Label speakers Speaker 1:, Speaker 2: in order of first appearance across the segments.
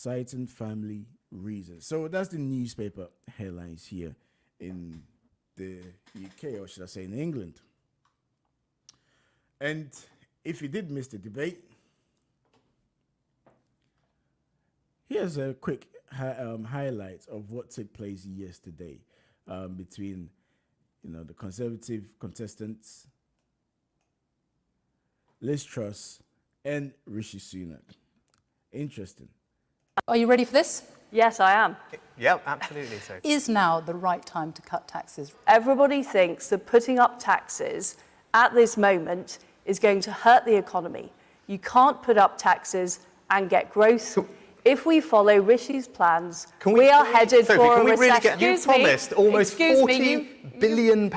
Speaker 1: citing family reasons. So that's the newspaper headlines here in the UK, or should I say in England. And if you did miss the debate, here's a quick highlight of what took place yesterday between, the Conservative contestants, Lizz Truss and Rishi Sunak. Interesting.
Speaker 2: Are you ready for this?
Speaker 3: Yes, I am.
Speaker 4: Yep, absolutely so.
Speaker 2: Is now the right time to cut taxes?
Speaker 3: Everybody thinks that putting up taxes at this moment is going to hurt the economy. You can't put up taxes and get growth. If we follow Rishi's plans, we are headed for a recession.
Speaker 4: You promised almost £40 billion.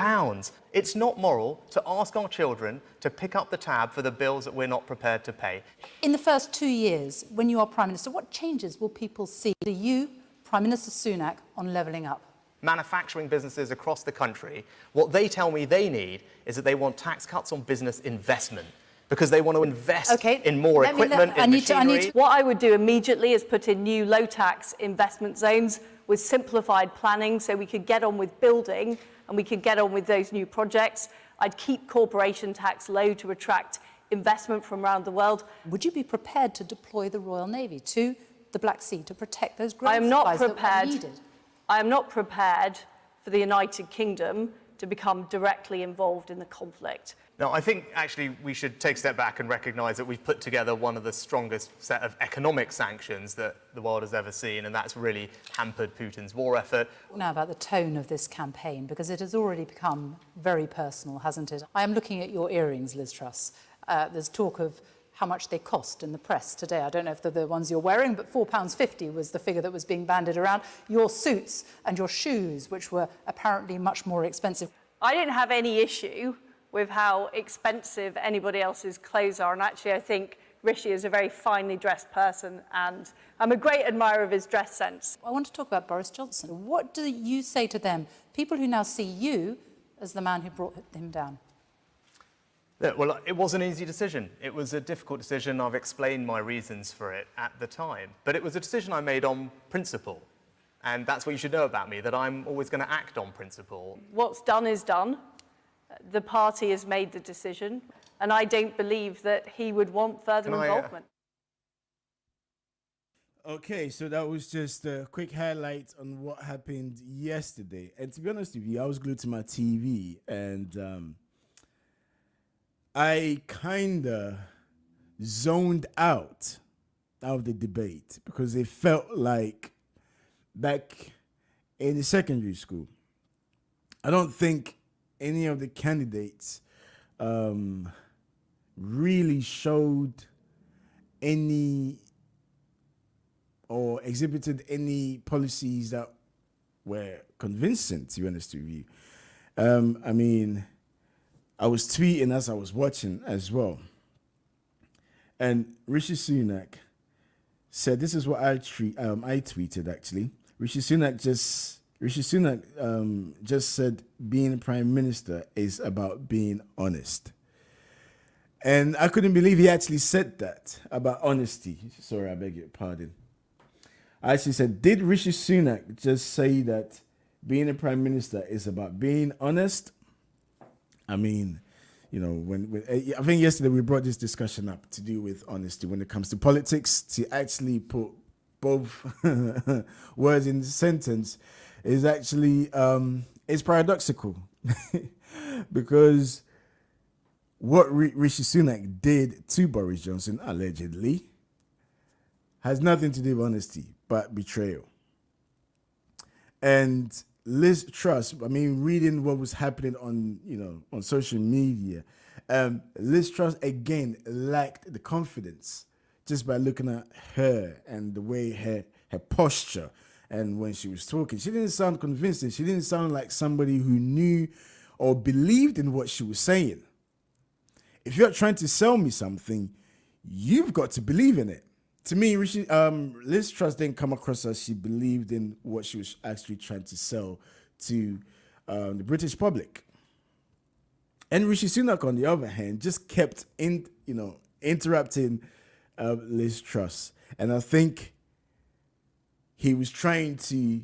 Speaker 4: It's not moral to ask our children to pick up the tab for the bills that we're not prepared to pay.
Speaker 2: In the first 2 years, when you are Prime Minister, what changes will people see to you, Prime Minister Sunak, on levelling up?
Speaker 4: Manufacturing businesses across the country, what they tell me they need is that they want tax cuts on business investment, because they want to invest in more equipment, in machinery.
Speaker 3: What I would do immediately is put in new low-tax investment zones with simplified planning so we could get on with building and we could get on with those new projects. I'd keep corporation tax low to attract investment from around the world.
Speaker 2: Would you be prepared to deploy the Royal Navy to the Black Sea to protect those grain
Speaker 3: I am not
Speaker 2: supplies that were
Speaker 3: prepared.
Speaker 2: needed?
Speaker 3: I am not prepared for the United Kingdom to become directly involved in the conflict.
Speaker 4: No, I think actually we should take a step back and recognise that we've put together one of the strongest set of economic sanctions that the world has ever seen, and that's really hampered Putin's war effort.
Speaker 2: Now about the tone of this campaign, because it has already become very personal, hasn't it? I am looking at your earrings, Lizz Truss. There's talk of how much they cost in the press today. I don't know if they're the ones you're wearing, but £4.50 was the figure that was being bandied around. Your suits and your shoes, which were apparently much more expensive.
Speaker 3: I didn't have any issue with how expensive anybody else's clothes are, and actually I think Rishi is a very finely dressed person, and I'm a great admirer of his dress sense.
Speaker 2: I want to talk about Boris Johnson. What do you say to them, people who now see you as the man who brought him down?
Speaker 4: Yeah, well, it was an easy decision. It was a difficult decision. I've explained my reasons for it at the time. But it was a decision I made on principle. And that's what you should know about me, that I'm always going to act on principle.
Speaker 3: What's done is done. The party has made the decision, and I don't believe that he would want further involvement.
Speaker 1: Okay, so that was just a quick highlight on what happened yesterday. And to be honest with you, I was glued to my TV, and I kind of zoned out of the debate because it felt like back in the secondary school. I don't think any of the candidates really showed any or exhibited any policies that were convincing, to be honest with you. I mean, I was tweeting as I was watching as well. And Rishi Sunak said, this is what I tweeted actually. Rishi Sunak just said being prime minister is about being honest. And I couldn't believe he actually said that about honesty. Sorry, I beg your pardon. I actually said, did Rishi Sunak just say that being a prime minister is about being honest? I mean, when I think yesterday we brought this discussion up to do with honesty when it comes to politics. To actually put both words in the sentence is actually it's paradoxical because what Rishi Sunak did to Boris Johnson allegedly has nothing to do with honesty but betrayal. And Lizz Truss, I mean, reading what was happening on social media, Lizz Truss again lacked the confidence just by looking at her and the way her posture and when she was talking. She didn't sound convincing. She didn't sound like somebody who knew or believed in what she was saying. If you're trying to sell me something, you've got to believe in it. To me, Lizz Truss didn't come across as she believed in what she was actually trying to sell to the British public. And Rishi Sunak, on the other hand, just kept interrupting Lizz Truss. And I think he was trying to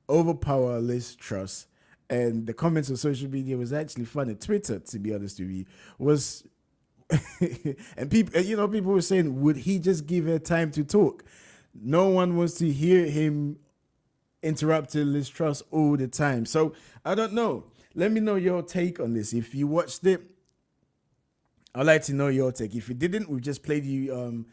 Speaker 1: overpower Liz Truss, and the comments on social media was actually funny. Twitter, to be honest with you, was and people, people were saying, would he just give her time to talk? No one wants to hear him interrupting Liz Truss all the time. So I don't know. Let me know your take on this. If you watched it, I'd like to know your take. If you didn't, we've just played you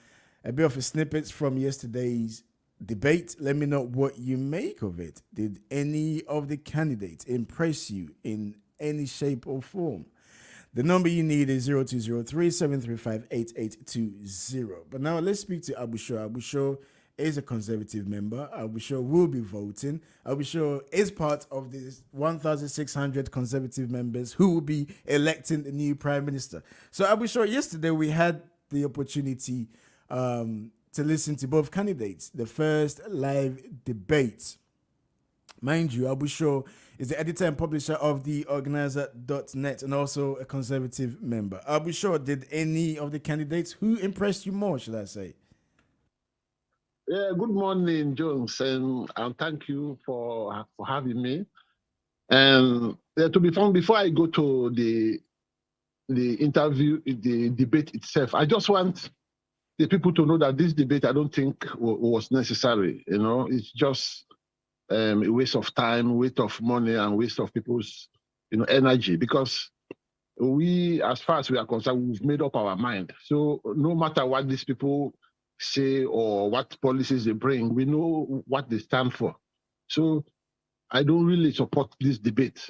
Speaker 1: a bit of a snippets from yesterday's debate. Let me know what you make of it. Did any of the candidates impress you in any shape or form? The number you need is 0203-735-8820. But now let's speak to Awuah. Awuah is a Conservative member. Awuah will be voting. Awuah is part of the 1,600 Conservative members who will be electing the new Prime Minister. So Awuah, yesterday we had the opportunity to listen to both candidates, the first live debate. Mind you, Awuah is the editor and publisher of theorganizer.net and also a Conservative member. Awuah, did any of the candidates, who impressed you more, should I say?
Speaker 5: Yeah, good morning, Jones, and thank you for having me. And to be frank, before I go to the interview, the debate itself, I just want the people to know that this debate, I don't think was necessary. It's just a waste of time, waste of money, and waste of people's energy, because we, as far as we are concerned, we've made up our mind. So no matter what these people say or what policies they bring, we know what they stand for. So I don't really support this debate.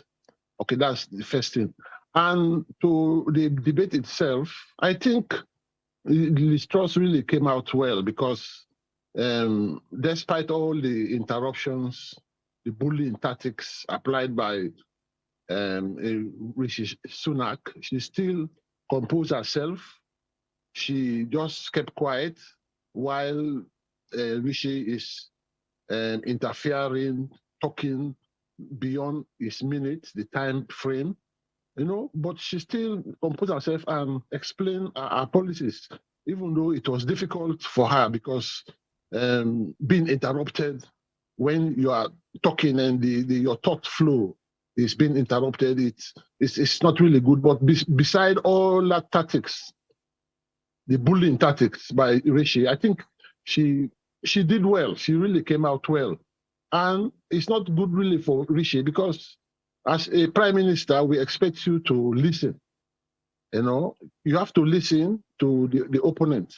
Speaker 5: Okay, that's the first thing. And to the debate itself, I think Lizz Truss really came out well, because despite all the interruptions, the bullying tactics applied by Rishi Sunak, she still composed herself. She just kept quiet while Rishi is interfering, talking beyond his minutes, the time frame, but she still composed herself and explained her policies, even though it was difficult for her, because being interrupted when you are talking and your thought flow is being interrupted, it's not really good. But beside all that tactics, the bullying tactics by Rishi, I think she did well. She really came out well. And it's not good really for Rishi, because as a prime minister, we expect you to listen. You have to listen to the opponent.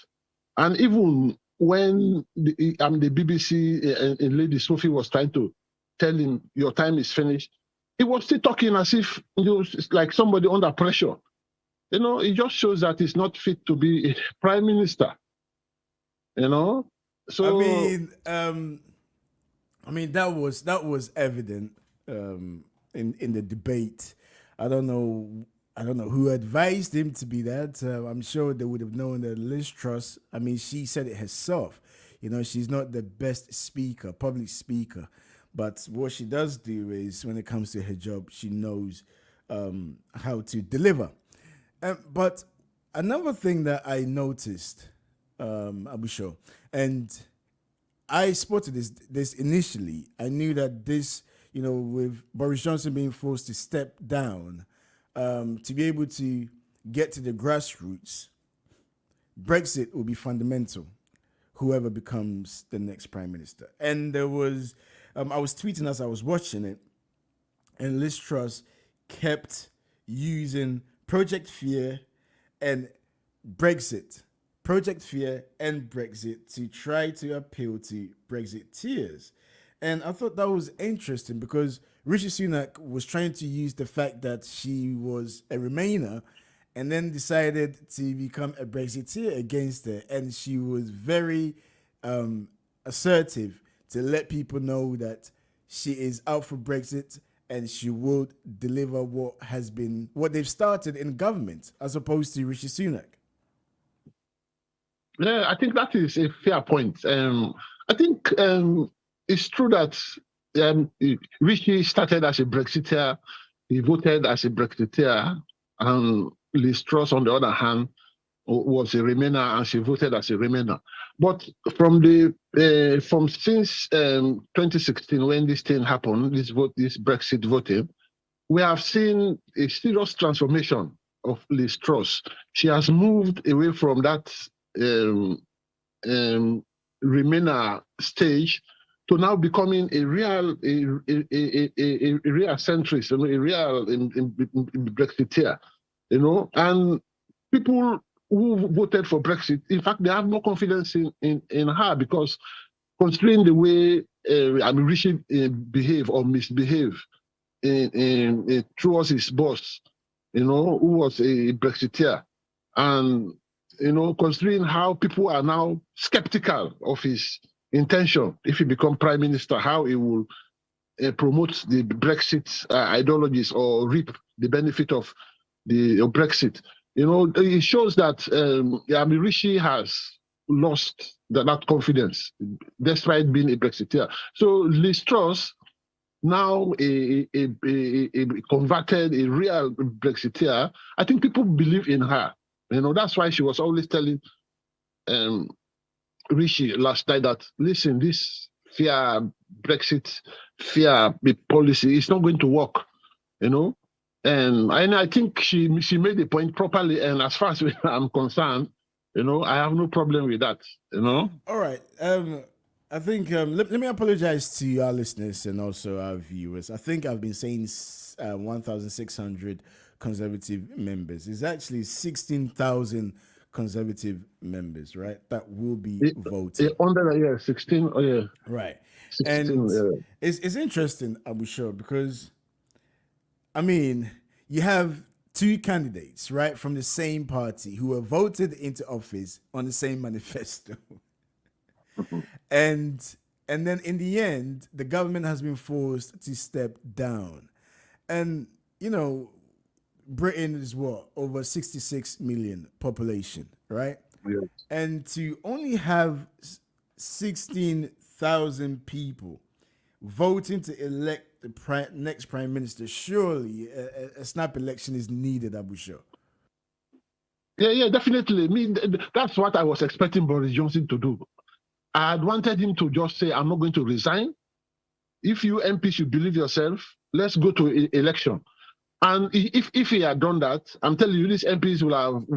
Speaker 5: And even when the BBC and Lady Sophie was trying to tell him, your time is finished, he was still talking as if it's like somebody under pressure. It just shows that he's not fit to be a prime minister. So
Speaker 1: I mean that was evident in the debate. I don't know who advised him to be that. I'm sure they would have known that Liz Truss, she said it herself. She's not the best speaker, public speaker. But what she does do is, when it comes to her job, she knows how to deliver. But another thing that I noticed, Awuah, and I spotted this initially. I knew that this, with Boris Johnson being forced to step down, to be able to get to the grassroots, Brexit will be fundamental, whoever becomes the next prime minister. And there was, I was tweeting as I was watching it, and Liz Truss kept using Project Fear and Brexit to try to appeal to Brexiteers. And I thought that was interesting, because Rishi Sunak was trying to use the fact that she was a Remainer and then decided to become a Brexiteer against her. And she was very assertive to let people know that she is out for Brexit and she will deliver what they've started in government, as opposed to Rishi Sunak.
Speaker 5: Yeah, I think that is a fair point. I think it's true that Rishi started as a Brexiteer, he voted as a Brexiteer, and Liz Truss, on the other hand, was a Remainer and she voted as a Remainer. But from since 2016, when this thing happened, this Brexit voting, we have seen a serious transformation of Liz Truss. She has moved away from that Remainer stage to now becoming a real centrist, a real Brexiteer, and people who voted for Brexit, in fact, they have no confidence in her, because considering the way Rishi behave or misbehave towards his boss, who was a Brexiteer, and considering how people are now skeptical of his intention if he becomes prime minister, how he will promote the Brexit ideologies or reap the benefit of the Brexit. It shows that Rishi has lost that confidence, despite being a Brexiteer. So Liz Truss, now a converted, a real Brexiteer, I think people believe in her. That's why she was always telling Rishi last night that, listen, this fear Brexit, fear policy is not going to work, and I think she made the point properly, and as far as I'm concerned, I have no problem with that,
Speaker 1: All right. I think let me apologize to our listeners and also our viewers. I think I've been saying 1,600 Conservative members. It's actually 16,000 Conservative members, right? That will be voting.
Speaker 5: Under 16. Oh yeah.
Speaker 1: Right.
Speaker 5: 16,
Speaker 1: And it's interesting, I'm sure, because you have two candidates, right, from the same party who were voted into office on the same manifesto. And then in the end, the government has been forced to step down. And, Britain is over 66 million population, right?
Speaker 5: Yes.
Speaker 1: And to only have 16,000 people voting to elect the next prime minister, surely a snap election is needed, I'm sure.
Speaker 5: Yeah, definitely. That's what I was expecting Boris Johnson to do. I had wanted him to just say, I'm not going to resign. If you MPs, you believe yourself, let's go to election. And if he had done that, I'm telling you, these MPs will have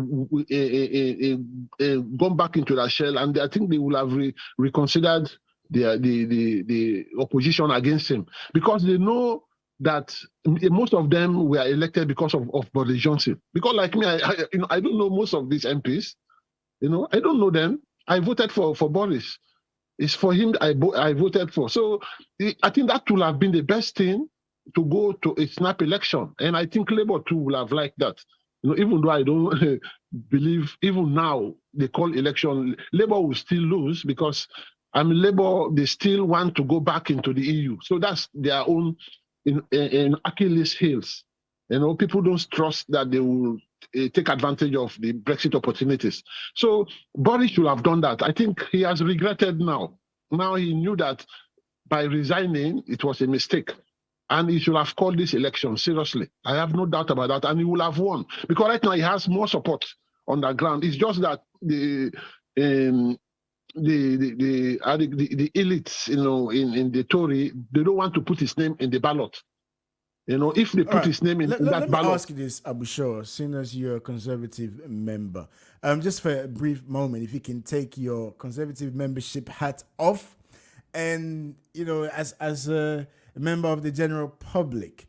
Speaker 5: gone back into their shell, and I think they will have reconsidered the opposition against him, because they know that most of them were elected because of Boris Johnson. Because like me, I don't know most of these MPs. I don't know them. I voted for Boris. It's for him I voted for. So I think that would have been the best thing, to go to a snap election. And I think Labour too will have liked that. Even though I don't believe, even now, they call election, Labour will still lose, because Labour, they still want to go back into the EU. So that's their own in Achilles' heels. People don't trust that they will take advantage of the Brexit opportunities. So Boris should have done that. I think he has regretted now. Now he knew that by resigning, it was a mistake. And he should have called this election seriously. I have no doubt about that. And he will have won. Because right now he has more support on the ground. It's just that the elites, in the Tory, they don't want to put his name in the ballot. If they put his name in that ballot.
Speaker 1: Let me ask you this, Abusho, seeing as you're a Conservative member. Just for a brief moment, if you can take your Conservative membership hat off, and, as a member of the general public,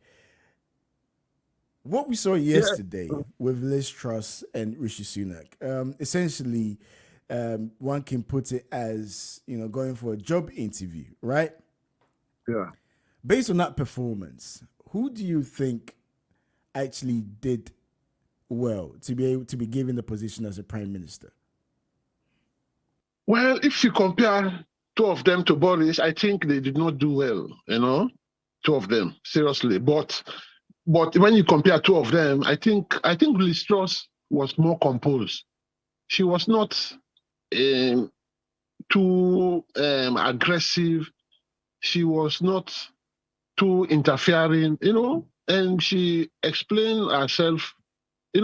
Speaker 1: what we saw yesterday with Liz Truss and Rishi Sunak, essentially, one can put it as, going for a job interview, right?
Speaker 5: Yeah.
Speaker 1: Based on that performance, who do you think actually did well to be able to be given the position as a prime minister?
Speaker 5: Well, if you compare two of them to Boris, I think they did not do well, two of them, seriously. But when you compare two of them, I think Liz Truss was more composed. She was not too aggressive. She was not too interfering, and she explained herself.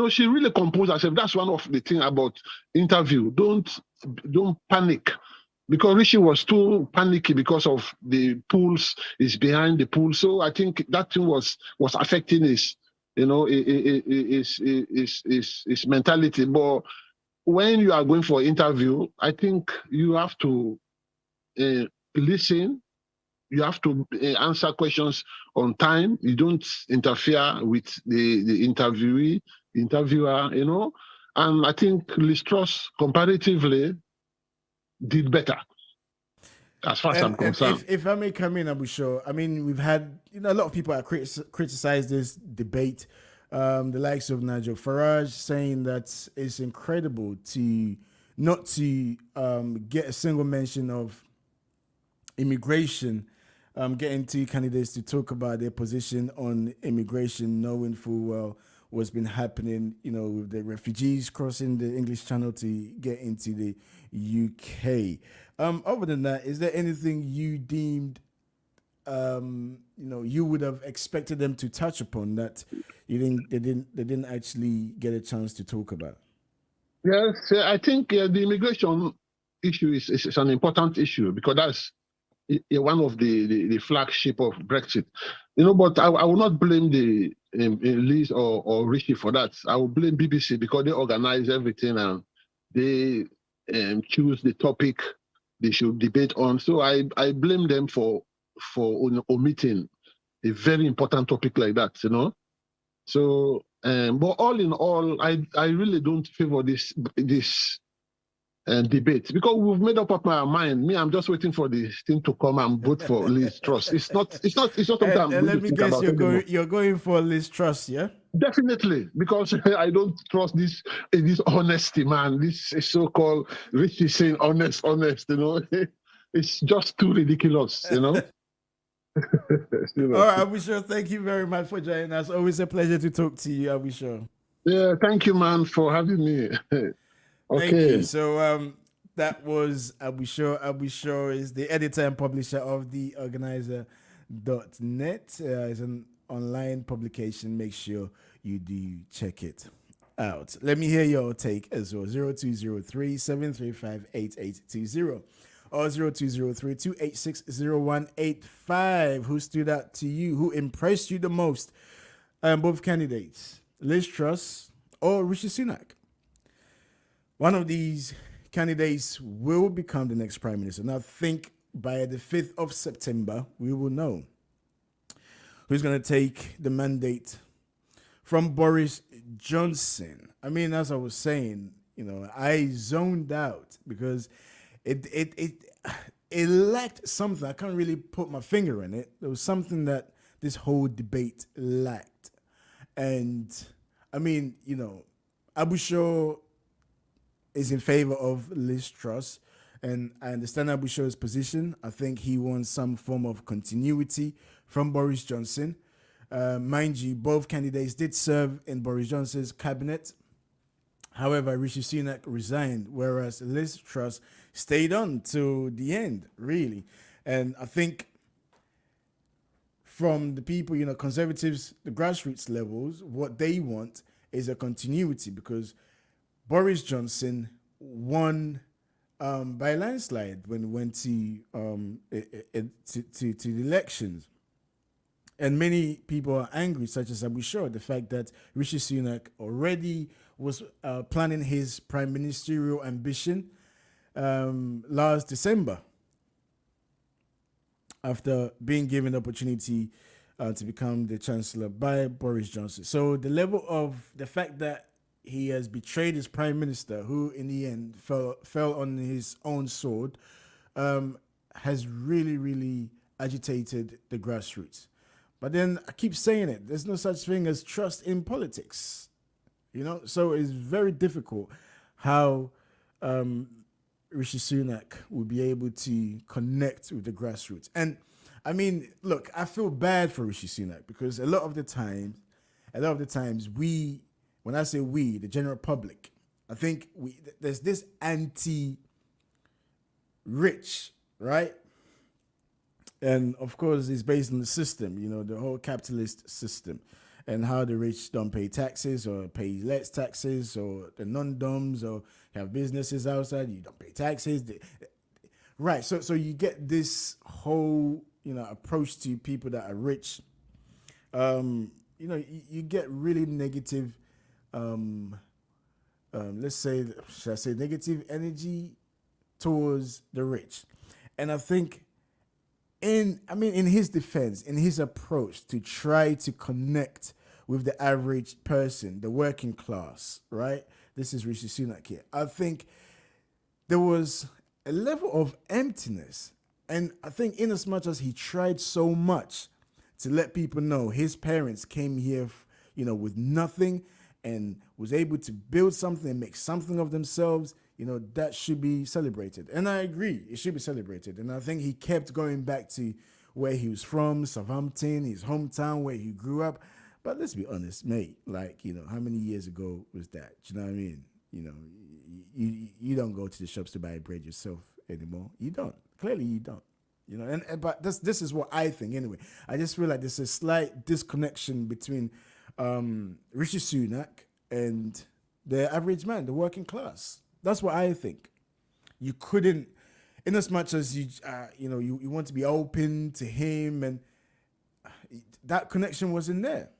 Speaker 5: She really composed herself. That's one of the things about interview. Don't panic. Because Rishi was too panicky because of the pools, is behind the pool. So I think that thing was affecting his, his mentality. But when you are going for interview, I think you have to listen. You have to answer questions on time. You don't interfere with the interviewer, And I think Lizz Truss, comparatively, did better, as far as I'm concerned.
Speaker 1: If I may come in, Abu Shah, I mean, we've had a lot of people have criticized this debate. The likes of Nigel Farage saying that it's incredible not to get a single mention of immigration, getting two candidates to talk about their position on immigration, knowing full well what's been happening, with the refugees crossing the English Channel to get into the UK. Other than that, is there anything you deemed, you would have expected them to touch upon that they didn't actually get a chance to talk about?
Speaker 5: Yes, I think the immigration issue is an important issue because that's one of the flagship of Brexit. But I will not blame the Liz or Rishi for that. I will blame BBC because they organize everything and they choose the topic they should debate on. So I blame them for omitting a very important topic like that, So, but all in all, I really don't favor this debate because we've made up my mind. Me, I'm just waiting for this thing to come and vote for Lizz Truss. It's not something I'm going to think about.
Speaker 1: You're going for Lizz Truss, yeah?
Speaker 5: Definitely, because I don't trust this honesty, man. This is so-called Rishi saying honest. It's just too ridiculous,
Speaker 1: All right, Awuah, thank you very much for joining us. Always a pleasure to talk to you, Awuah.
Speaker 5: Yeah, thank you, man, for having me.
Speaker 1: Okay. Thank you. So that was Awuah. Awuah is the editor and publisher of the Organizer.net. It's an online publication. Make sure you do check it out. Let me hear your take as well. 0203-735-8820 or 0203-286-0185. Who stood out to you? Who impressed you the most? Both candidates, Lizz Truss or Rishi Sunak. One of these candidates will become the next prime minister. Now, I think by the 5th of September, we will know who's going to take the mandate from Boris Johnson. I mean, as I was saying, I zoned out because it lacked something. I can't really put my finger on it. There was something that this whole debate lacked. And, I mean, Awuah is in favor of Lizz Truss, and I understand Awuah's position. I think he wants some form of continuity from Boris Johnson. Mind you, both candidates did serve in Boris Johnson's cabinet. However, Rishi Sunak resigned, whereas Lizz Truss stayed on to the end, really. And I think from the people, conservatives, the grassroots levels, what they want is a continuity because Boris Johnson won by a landslide when he went to the elections. And many people are angry, such as Awuah, the fact that Rishi Sunak already was planning his prime ministerial ambition last December after being given the opportunity to become the chancellor by Boris Johnson. So the level of the fact that he has betrayed his prime minister, who in the end fell on his own sword, has really, really agitated the grassroots. But then I keep saying it, there's no such thing as trust in politics, So it's very difficult how Rishi Sunak will be able to connect with the grassroots. And I mean, look, I feel bad for Rishi Sunak because a lot of the times we, when I say we, the general public, I think there's this anti-rich, right? And of course, it's based on the system, the whole capitalist system. and how the rich don't pay taxes or pay less taxes, or the non-doms, or have businesses outside, you don't pay taxes. Right. So you get this whole, approach to people that are rich. You get really negative, let's say, should I say negative energy towards the rich. And I think in his defense, in his approach to try to connect with the average person, the working class, right? This is Rishi Sunak here. I think there was a level of emptiness. And I think in as much as he tried so much to let people know his parents came here, with nothing and was able to build something and make something of themselves, that should be celebrated. And I agree, it should be celebrated. And I think he kept going back to where he was from, Southampton, his hometown, where he grew up. But let's be honest, mate, how many years ago was that? Do you know what I mean? You don't go to the shops to buy bread yourself anymore. You don't. Clearly you don't. But this is what I think anyway. I just feel like there's a slight disconnection between Rishi Sunak and the average man, the working class. That's what I think. You couldn't, in as much as you want to be open to him, and that connection wasn't there.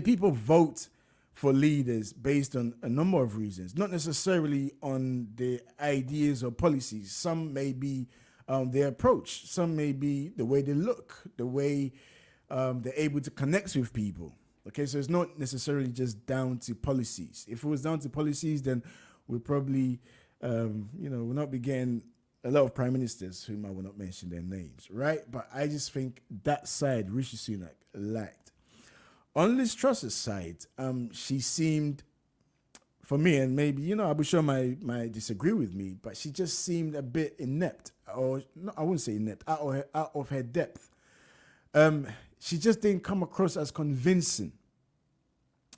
Speaker 1: People vote for leaders based on a number of reasons, not necessarily on the ideas or policies. Some may be their approach. Some may be the way they look, the way they're able to connect with people. Okay, so it's not necessarily just down to policies. If it was down to policies, then we'll probably, we'll not be getting a lot of prime ministers whom I will not mention their names, right? But I just think that side, Rishi Sunak lacked. On Liz Truss's side, she seemed, for me, and maybe, Abu Shah might disagree with me, but she just seemed a bit inept, or no, I wouldn't say inept, out of her depth. She just didn't come across as convincing.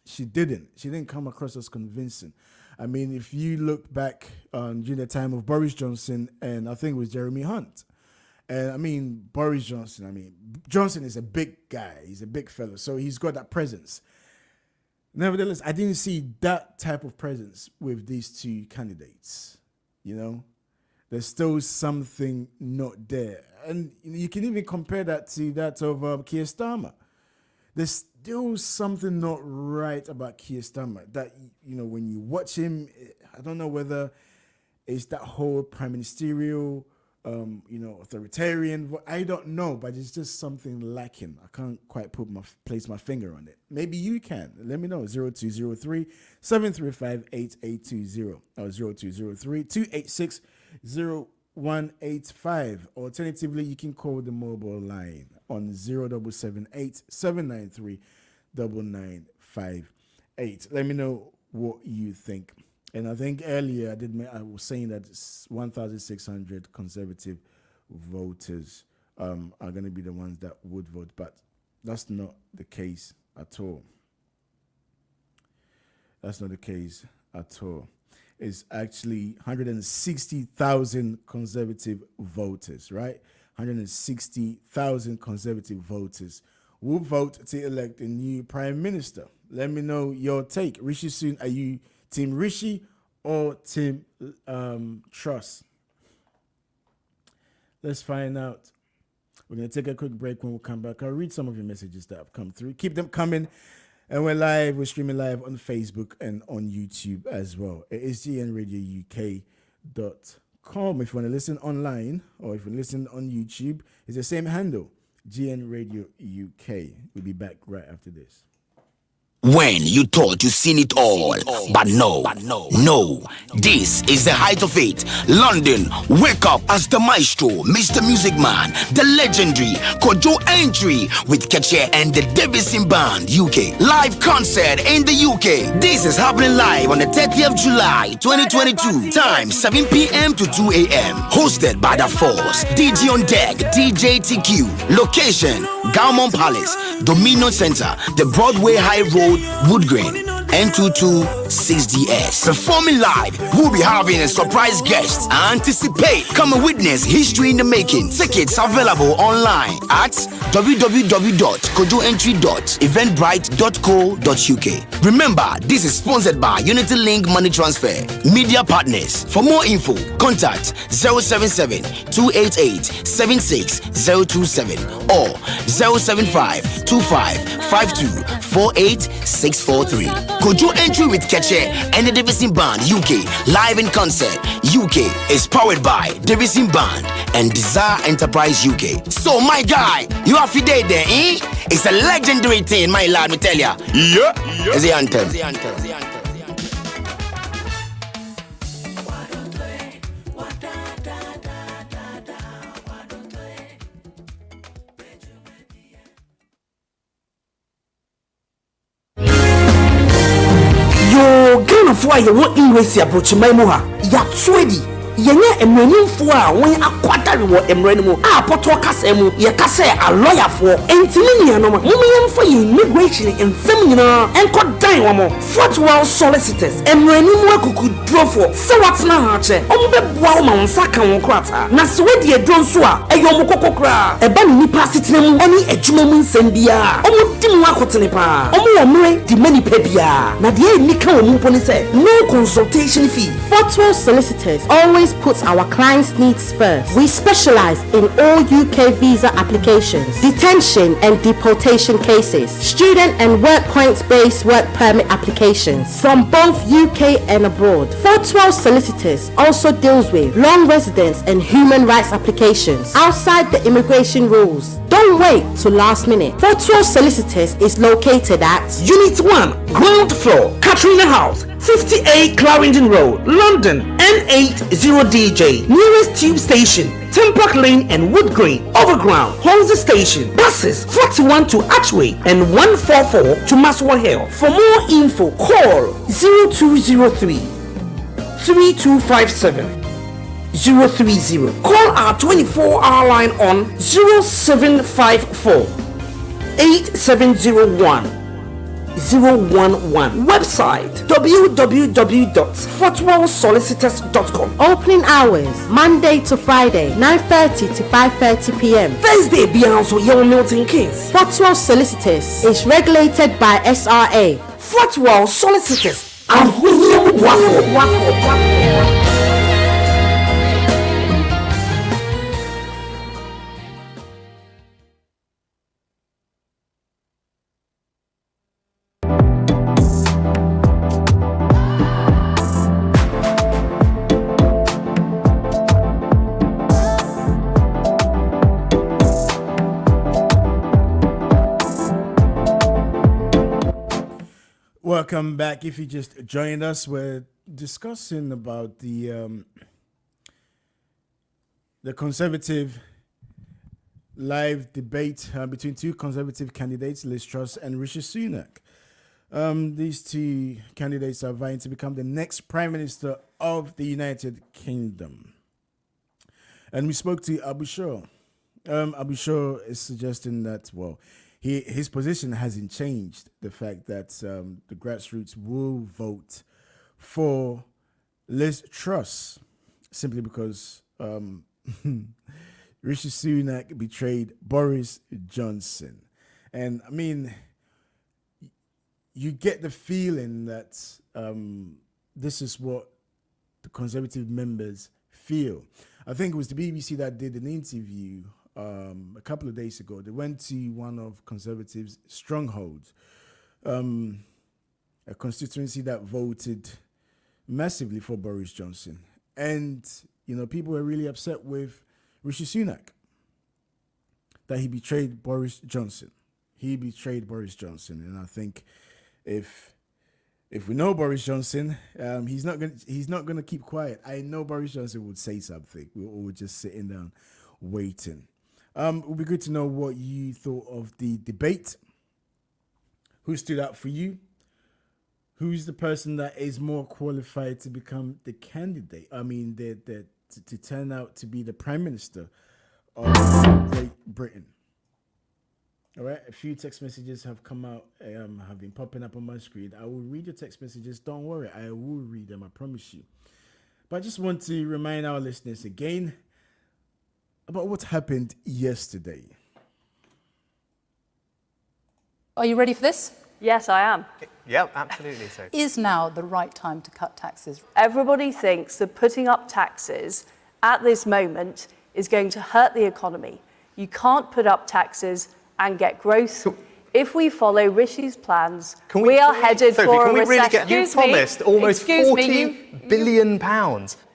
Speaker 1: She didn't come across as convincing. If you look back during the time of Boris Johnson, and I think it was Jeremy Hunt, and Boris Johnson, Johnson is a big guy. He's a big fellow. So he's got that presence. Nevertheless, I didn't see that type of presence with these two candidates. There's still something not there. And you can even compare that to that of Keir Starmer. There's still something not right about Keir Starmer that, when you watch him, I don't know whether it's that whole prime ministerial, authoritarian. I don't know, but it's just something lacking. I can't quite place my finger on it. Maybe you can. Let me know. 0203 735 8820 or 0203 286 0185. Alternatively, you can call the mobile line on 0778 793 9958. Let me know what you think. And I think earlier I was saying that 1,600 conservative voters are going to be the ones that would vote, but that's not the case at all. That's not the case at all. It's actually 160,000 conservative voters, right? 160,000 conservative voters will vote to elect a new prime minister. Let me know your take. Rishi Sunak, are you Team Rishi or Team Truss? Let's find out. We're going to take a quick break. When we come back, I'll read some of your messages that have come through. Keep them coming. And we're live. We're streaming live on Facebook and on YouTube as well. It is gnradiouk.com. If you want to listen online or if you listen on YouTube, it's the same handle, GN Radio UK. We'll be back right after this.
Speaker 6: When you thought you seen it all, but no, this is the height of it. London, wake up as the maestro, Mr. Music Man, the legendary Kojo Entry with Ketche and the Davison Band UK. Live concert in the UK. This is happening live on the 30th of July, 2022. Time 7 p.m. to 2 a.m. Hosted by The Force. DJ on deck, DJ TQ. Location, Gaumont Palace, Dominion Center, the Broadway High Road, Wood Green. N226DS. Performing live, we'll be having a surprise guest. Anticipate, come and witness history in the making. Tickets available online at www.kojoentry.eventbrite.co.uk. Remember, this is sponsored by Unity Link Money Transfer Media Partners. For more info, contact 077-288-76027 or 075-2552-48643. Kojo Entry with Keche and the Davison Band UK live in concert. UK is powered by Davison Band and Desire Enterprise UK. So my guy, you have to there, eh? It's a legendary thing, my lad, me tell ya. Yeah. It's the anthem.
Speaker 7: Ghana for you want English approach my moha. Ya sweedy. Yenye emrenim for when akwatari wo emrenimu. A poto kasemu ye kase a lawyer for entimi no mo. Mumiyem for immigration in seminar enko dan wo mo. Fortwell solicitors emrenimu akuku draw for. So what's na ha che? Ombe boa wo ma wonsa kan wo krata. Na sweedy e dron so a eyo mo kokokra. Eba ni nipa sitinemu ani adwuma mu nsem bia. Omo dimu akotene pa. Omo wo mre di mani pa bia. Na de ni kan wo mu poni say no consultation fee.
Speaker 8: Fortwell solicitors always puts our clients' needs first. We specialize in all UK visa applications, detention and deportation cases, student and work points-based work permit applications from both UK and abroad. Fortwell solicitors also deals with long residence and human rights applications outside the immigration rules. Don't wait till last minute. Fortwell solicitors is located at
Speaker 7: Unit 1, ground floor, Katrina House, 58 Clarendon Road, London, N80DJ. Nearest tube station, Tempark Lane and Wood Green. Overground, Holmes Station. Buses 41 to Archway and 144 to Maswa Hill. For more info, call 0203 3257 030. Call our 24-hour line on 0754 8701 011. Website www.fortwellsolicitors.com.
Speaker 8: opening hours Monday to Friday 9:30 to 5:30 p.m.
Speaker 7: Thursday beyond so young Milton Keynes.
Speaker 8: Fortwell solicitors is regulated by SRA.
Speaker 7: Fortwell Solicitors.
Speaker 1: Welcome back. If you just joined us, we're discussing about the Conservative live debate between two Conservative candidates, Lizz Truss and Rishi Sunak. These two candidates are vying to become the next Prime Minister of the United Kingdom. And we spoke to Abu Shah. Abu Shah is suggesting that, well, his position hasn't changed. The fact that the grassroots will vote for Lizz Truss simply because Rishi Sunak betrayed Boris Johnson. And I mean, you get the feeling that this is what the Conservative members feel. I think it was the BBC that did an interview a couple of days ago. They went to one of Conservatives' strongholds, a constituency that voted massively for Boris Johnson. And, you know, people were really upset with Rishi Sunak that he betrayed Boris Johnson. He betrayed Boris Johnson. And I think if we know Boris Johnson, he's not gonna keep quiet. I know Boris Johnson would say something. We're just sitting down waiting. It would be good to know what you thought of the debate. Who stood out for you? Who's the person that is more qualified to become the candidate? I mean, to turn out to be the Prime Minister of Great Britain. All right, a few text messages have come out, have been popping up on my screen. I will read your text messages. Don't worry, I will read them, I promise you. But I just want to remind our listeners again about what happened yesterday.
Speaker 2: Are you ready for this?
Speaker 3: Yes, I am.
Speaker 4: Yep, absolutely so.
Speaker 2: Is now the right time to cut taxes?
Speaker 3: Everybody thinks that putting up taxes at this moment is going to hurt the economy. You can't put up taxes and get growth. If we follow Rishi's plans, we are headed for a recession.
Speaker 4: You promised almost £40 billion.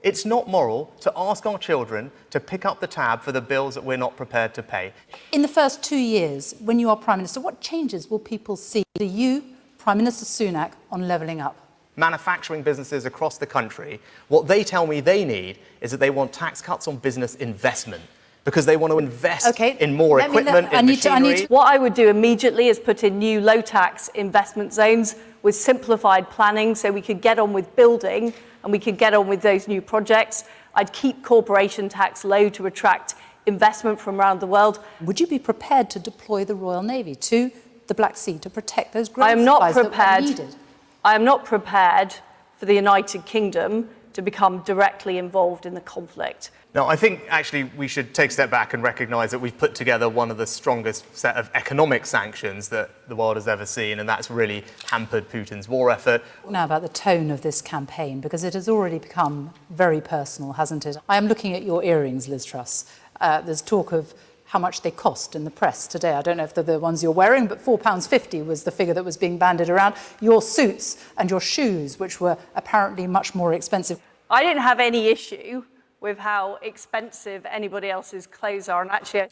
Speaker 4: It's not moral to ask our children to pick up the tab for the bills that we're not prepared to pay.
Speaker 2: In the first 2 years, when you are Prime Minister, what changes will people see to you, Prime Minister Sunak, on levelling up?
Speaker 4: Manufacturing businesses across the country, what they tell me they need is that they want tax cuts on business investment, because they want to invest in more equipment, in machinery.
Speaker 3: What I would do immediately is put in new low-tax investment zones with simplified planning so we could get on with building and we could get on with those new projects. I'd keep corporation tax low to attract investment from around the world.
Speaker 2: Would you be prepared to deploy the Royal Navy to the Black Sea to protect those growth
Speaker 3: I am not
Speaker 2: supplies that are
Speaker 3: prepared.
Speaker 2: needed?
Speaker 3: I am not prepared for the United Kingdom to become directly involved in the conflict.
Speaker 4: No, I think actually we should take a step back and recognise that we've put together one of the strongest set of economic sanctions that the world has ever seen, and that's really hampered Putin's war effort.
Speaker 2: Now about the tone of this campaign, because it has already become very personal, hasn't it? I am looking at your earrings, Lizz Truss. There's talk of how much they cost in the press today. I don't know if they're the ones you're wearing, but £4.50 was the figure that was being bandied around. Your suits and your shoes, which were apparently much more expensive.
Speaker 3: I didn't have any issue with how expensive anybody else's clothes are, and actually,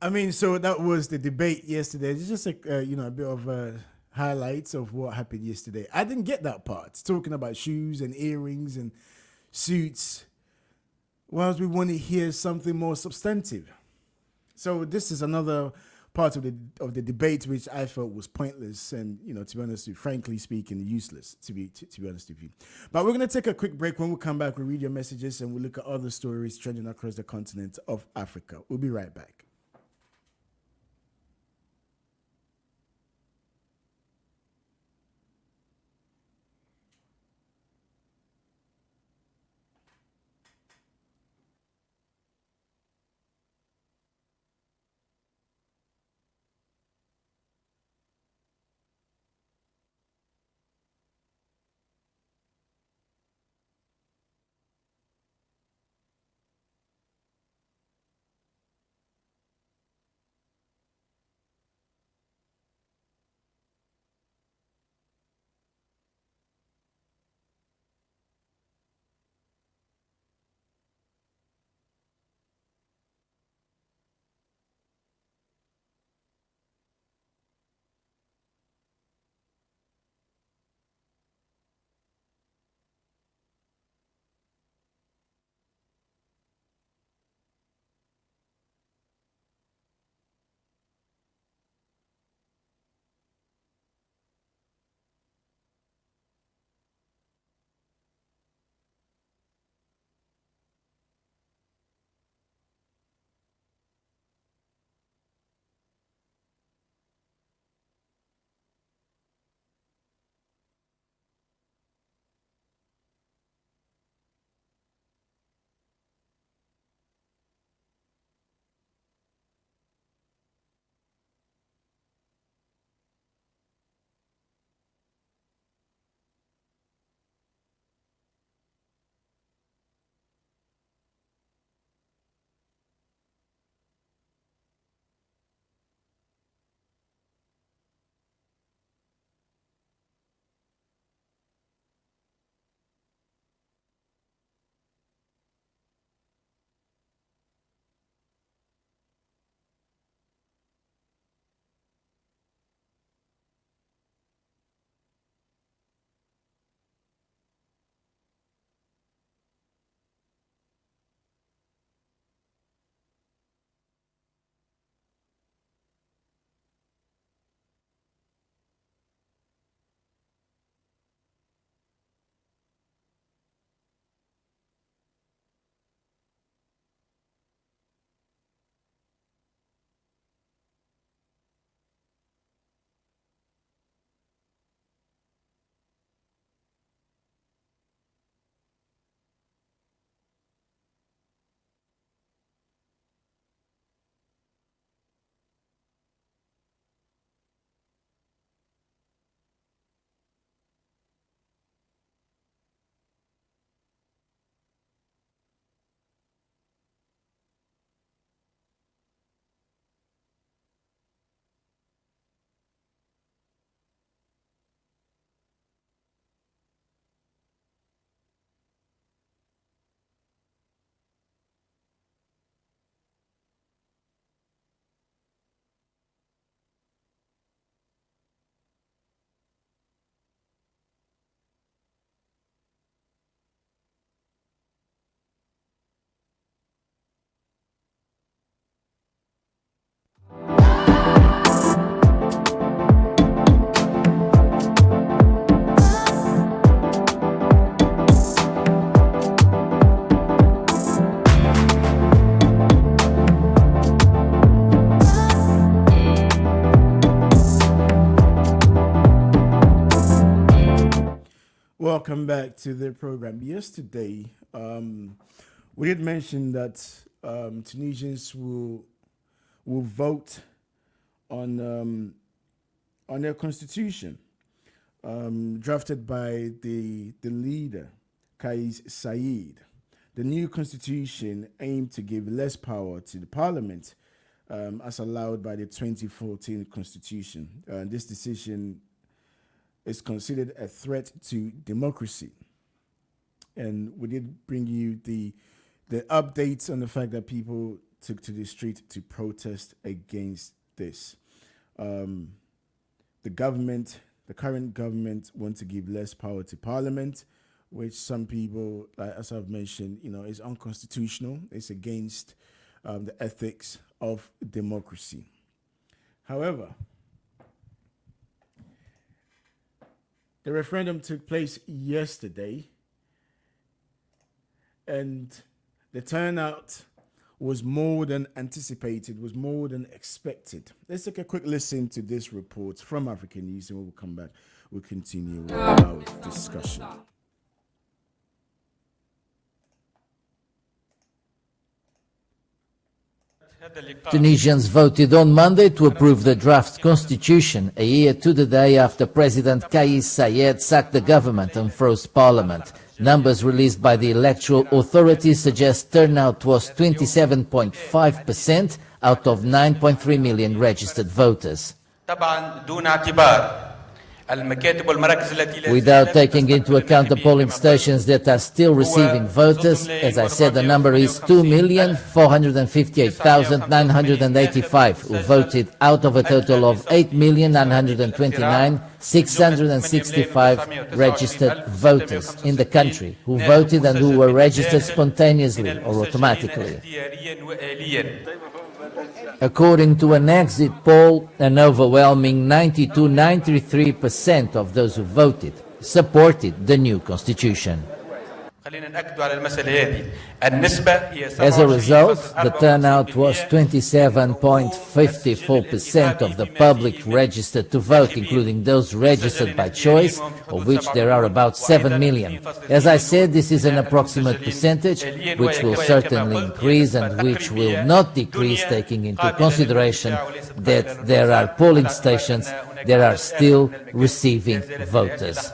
Speaker 1: I mean, so that was the debate yesterday. It's just a bit of highlights of what happened yesterday. I didn't get that part, talking about shoes and earrings and suits, whilst we want to hear something more substantive. So this is another part of the debate which I felt was pointless and, to be honest with you, frankly speaking, useless, to be honest with you. But we're going to take a quick break. When we come back, we'll read your messages and we'll look at other stories trending across the continent of Africa. We'll be right back. Welcome back to the program. Yesterday, we did mention that Tunisians will vote on their constitution, drafted by the leader, Kais Saied. The new constitution aimed to give less power to the parliament, as allowed by the 2014 constitution. This decision is considered a threat to democracy. And we did bring you the updates on the fact that people took to the street to protest against this. The current government want to give less power to parliament, which some people, like as I've mentioned, is unconstitutional. It's against the ethics of democracy. However, the referendum took place yesterday, and the turnout was more than anticipated, was more than expected. Let's take a quick listen to this report from African News, and when we come back, we'll continue with our discussion.
Speaker 9: Tunisians voted on Monday to approve the draft constitution, a year to the day after President Kais Saied sacked the government and froze parliament. Numbers released by the electoral authority suggest turnout was 27.5% out of 9.3 million registered voters. Without taking into account the polling stations that are still receiving voters, as I said, the number is 2,458,985 who voted out of a total of 8,929,665 registered voters in the country who voted and who were registered spontaneously or automatically. According to an exit poll, an overwhelming 92-93% of those who voted supported the new constitution. As a result, the turnout was 27.54% of the public registered to vote, including those registered by choice, of which there are about 7 million. As I said, this is an approximate percentage, which will certainly increase and which will not decrease, taking into consideration that there are polling stations that are still receiving voters.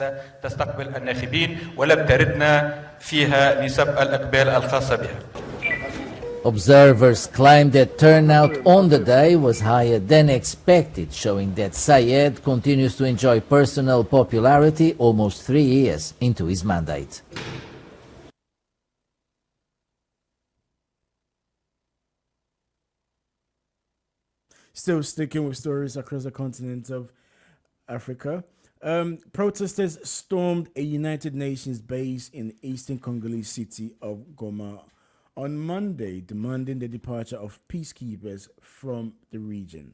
Speaker 9: Observers claim that turnout on the day was higher than expected, showing that Saied continues to enjoy personal popularity almost 3 years into his mandate.
Speaker 1: Still sticking with stories across the continent of Africa. Protesters stormed a United Nations base in the eastern Congolese city of Goma on Monday, demanding the departure of peacekeepers from the region.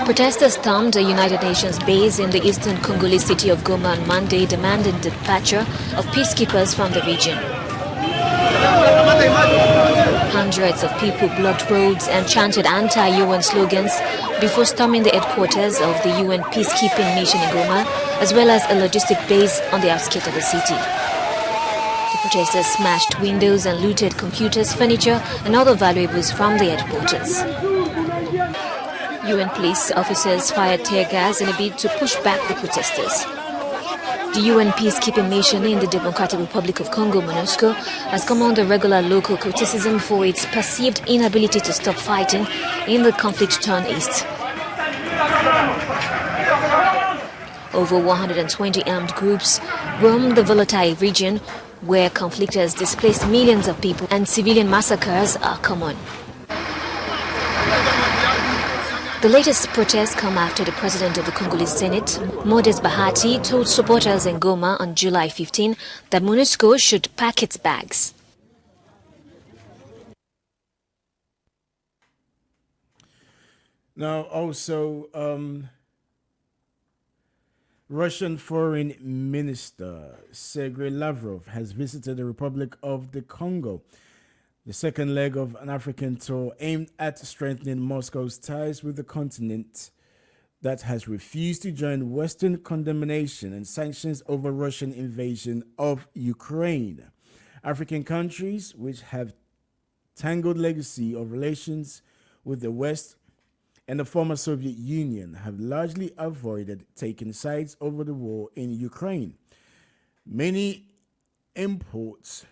Speaker 10: Protesters stormed a United Nations base in the eastern Congolese city of Goma on Monday, demanding the departure of peacekeepers from the region. Hundreds of people blocked roads and chanted anti-UN slogans before storming the headquarters of the UN peacekeeping mission in Goma, as well as a logistic base on the outskirts of the city. The protesters smashed windows and looted computers, furniture and other valuables from the headquarters. UN police officers fired tear gas in a bid to push back the protesters. The UN peacekeeping mission in the Democratic Republic of Congo, MONUSCO, has come under regular local criticism for its perceived inability to stop fighting in the conflict-torn east. Over 120 armed groups roam the volatile region, where conflict has displaced millions of people and civilian massacres are common. The latest protests come after the president of the Congolese Senate, Modest Bahati, told supporters in Goma on July 15 that MONUSCO should pack its bags.
Speaker 1: Now, also, Russian Foreign Minister Sergei Lavrov has visited the Republic of the Congo, the second leg of an African tour aimed at strengthening Moscow's ties with the continent that has refused to join Western condemnation and sanctions over Russian invasion of Ukraine. African countries, which have tangled legacy of relations with the West and the former Soviet Union, have largely avoided taking sides over the war in Ukraine. Many imports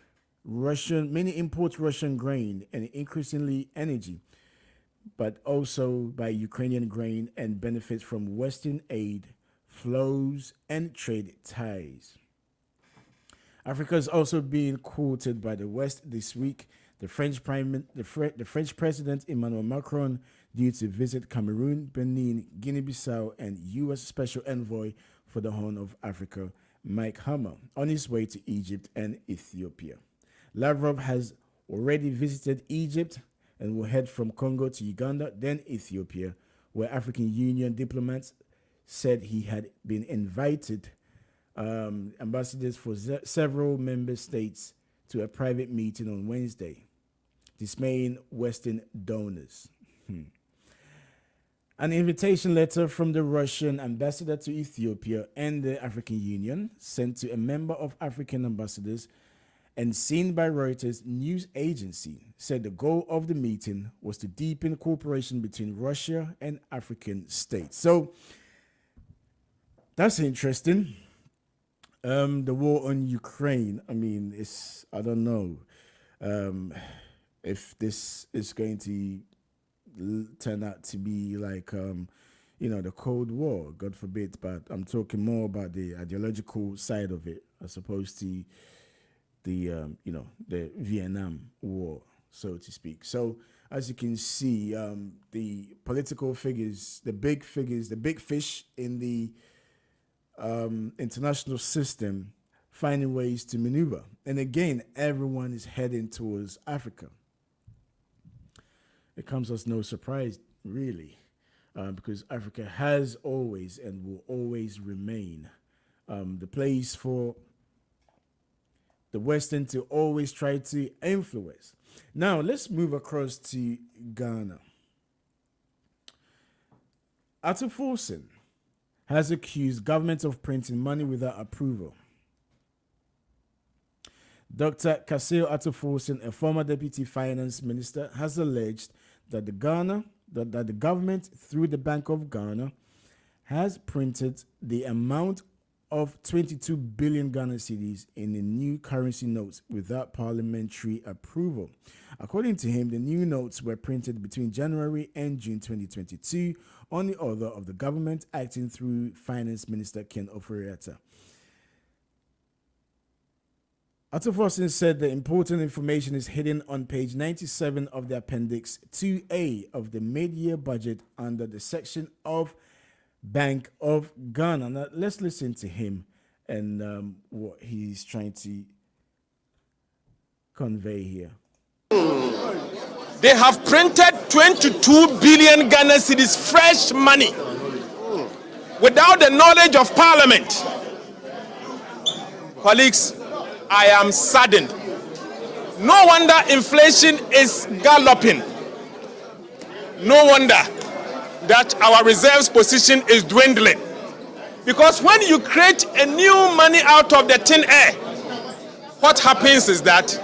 Speaker 1: Russian grain and increasingly energy, but also by Ukrainian grain, and benefits from Western aid flows and trade ties. Africa is also being quoted by the West this week. The French President Emmanuel Macron due to visit Cameroon, Benin, Guinea-Bissau, and U.S. Special Envoy for the Horn of Africa, Mike Hammer, on his way to Egypt and Ethiopia. Lavrov has already visited Egypt and will head from Congo to Uganda, then Ethiopia, where African Union diplomats said he had been invited ambassadors for several member states to a private meeting on Wednesday, dismaying Western donors. An invitation letter from the Russian ambassador to Ethiopia and the African Union, sent to a member of African ambassadors and seen by Reuters news agency, said the goal of the meeting was to deepen cooperation between Russia and African states. So that's interesting. The war on Ukraine, I mean, I don't know if this is going to turn out to be like, the Cold War, God forbid, but I'm talking more about the ideological side of it as opposed to the Vietnam War, so to speak. So as you can see, the political figures, the big fish in the international system, finding ways to maneuver. And again, everyone is heading towards Africa. It comes as no surprise, really, because Africa has always and will always remain the place for the Western to always try to influence. Now, let's move across to Ghana. Ato Forson has accused government of printing money without approval. Dr. Kaseo Ato Forson, a former deputy finance minister, has alleged that the government, through the Bank of Ghana, has printed the amount of 22 billion Ghana cedis in the new currency notes without parliamentary approval. According to him, the new notes were printed between January and June 2022 on the order of the government, acting through Finance Minister Ken Ofori-Atta. Ato Forson said the important information is hidden on page 97 of the Appendix 2A of the mid-year budget under the section of Bank of Ghana. Now, let's listen to him and what he's trying to convey here.
Speaker 11: They have printed 22 billion Ghana cedis fresh money without the knowledge of Parliament. Colleagues, I am saddened. No wonder inflation is galloping. No wonder that our reserves position is dwindling. Because when you create a new money out of the thin air, what happens is that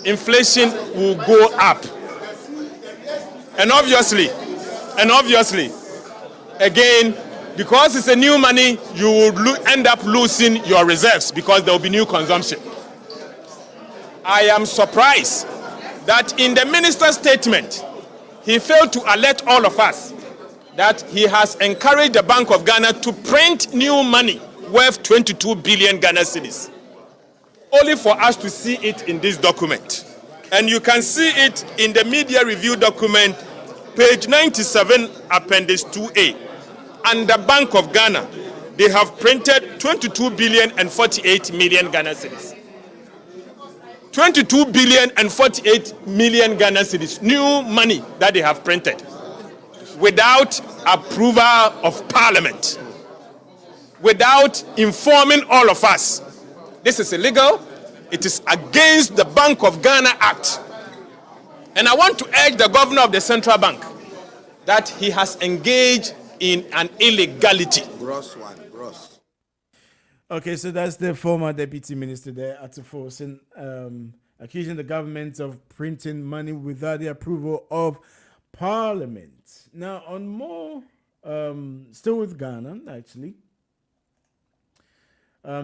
Speaker 11: inflation will go up. And obviously, again, because it's a new money, you will end up losing your reserves because there will be new consumption. I am surprised that in the minister's statement, he failed to alert all of us that he has encouraged the Bank of Ghana to print new money worth 22 billion Ghana cedis, only for us to see it in this document. And you can see it in the media review document, page 97, Appendix 2A. And the Bank of Ghana, they have printed 22 billion and 48 million Ghana cedis. 22 billion and 48 million Ghana cedis, new money that they have printed, without approval of Parliament, without informing all of us. This is illegal. It is against the Bank of Ghana Act. And I want to urge the governor of the central bank that he has engaged in an illegality.
Speaker 12: Gross one, gross.
Speaker 1: Okay, so that's the former deputy minister there, Atufosin, accusing the government of printing money without the approval of Parliament. Now, on more, still with Ghana, actually.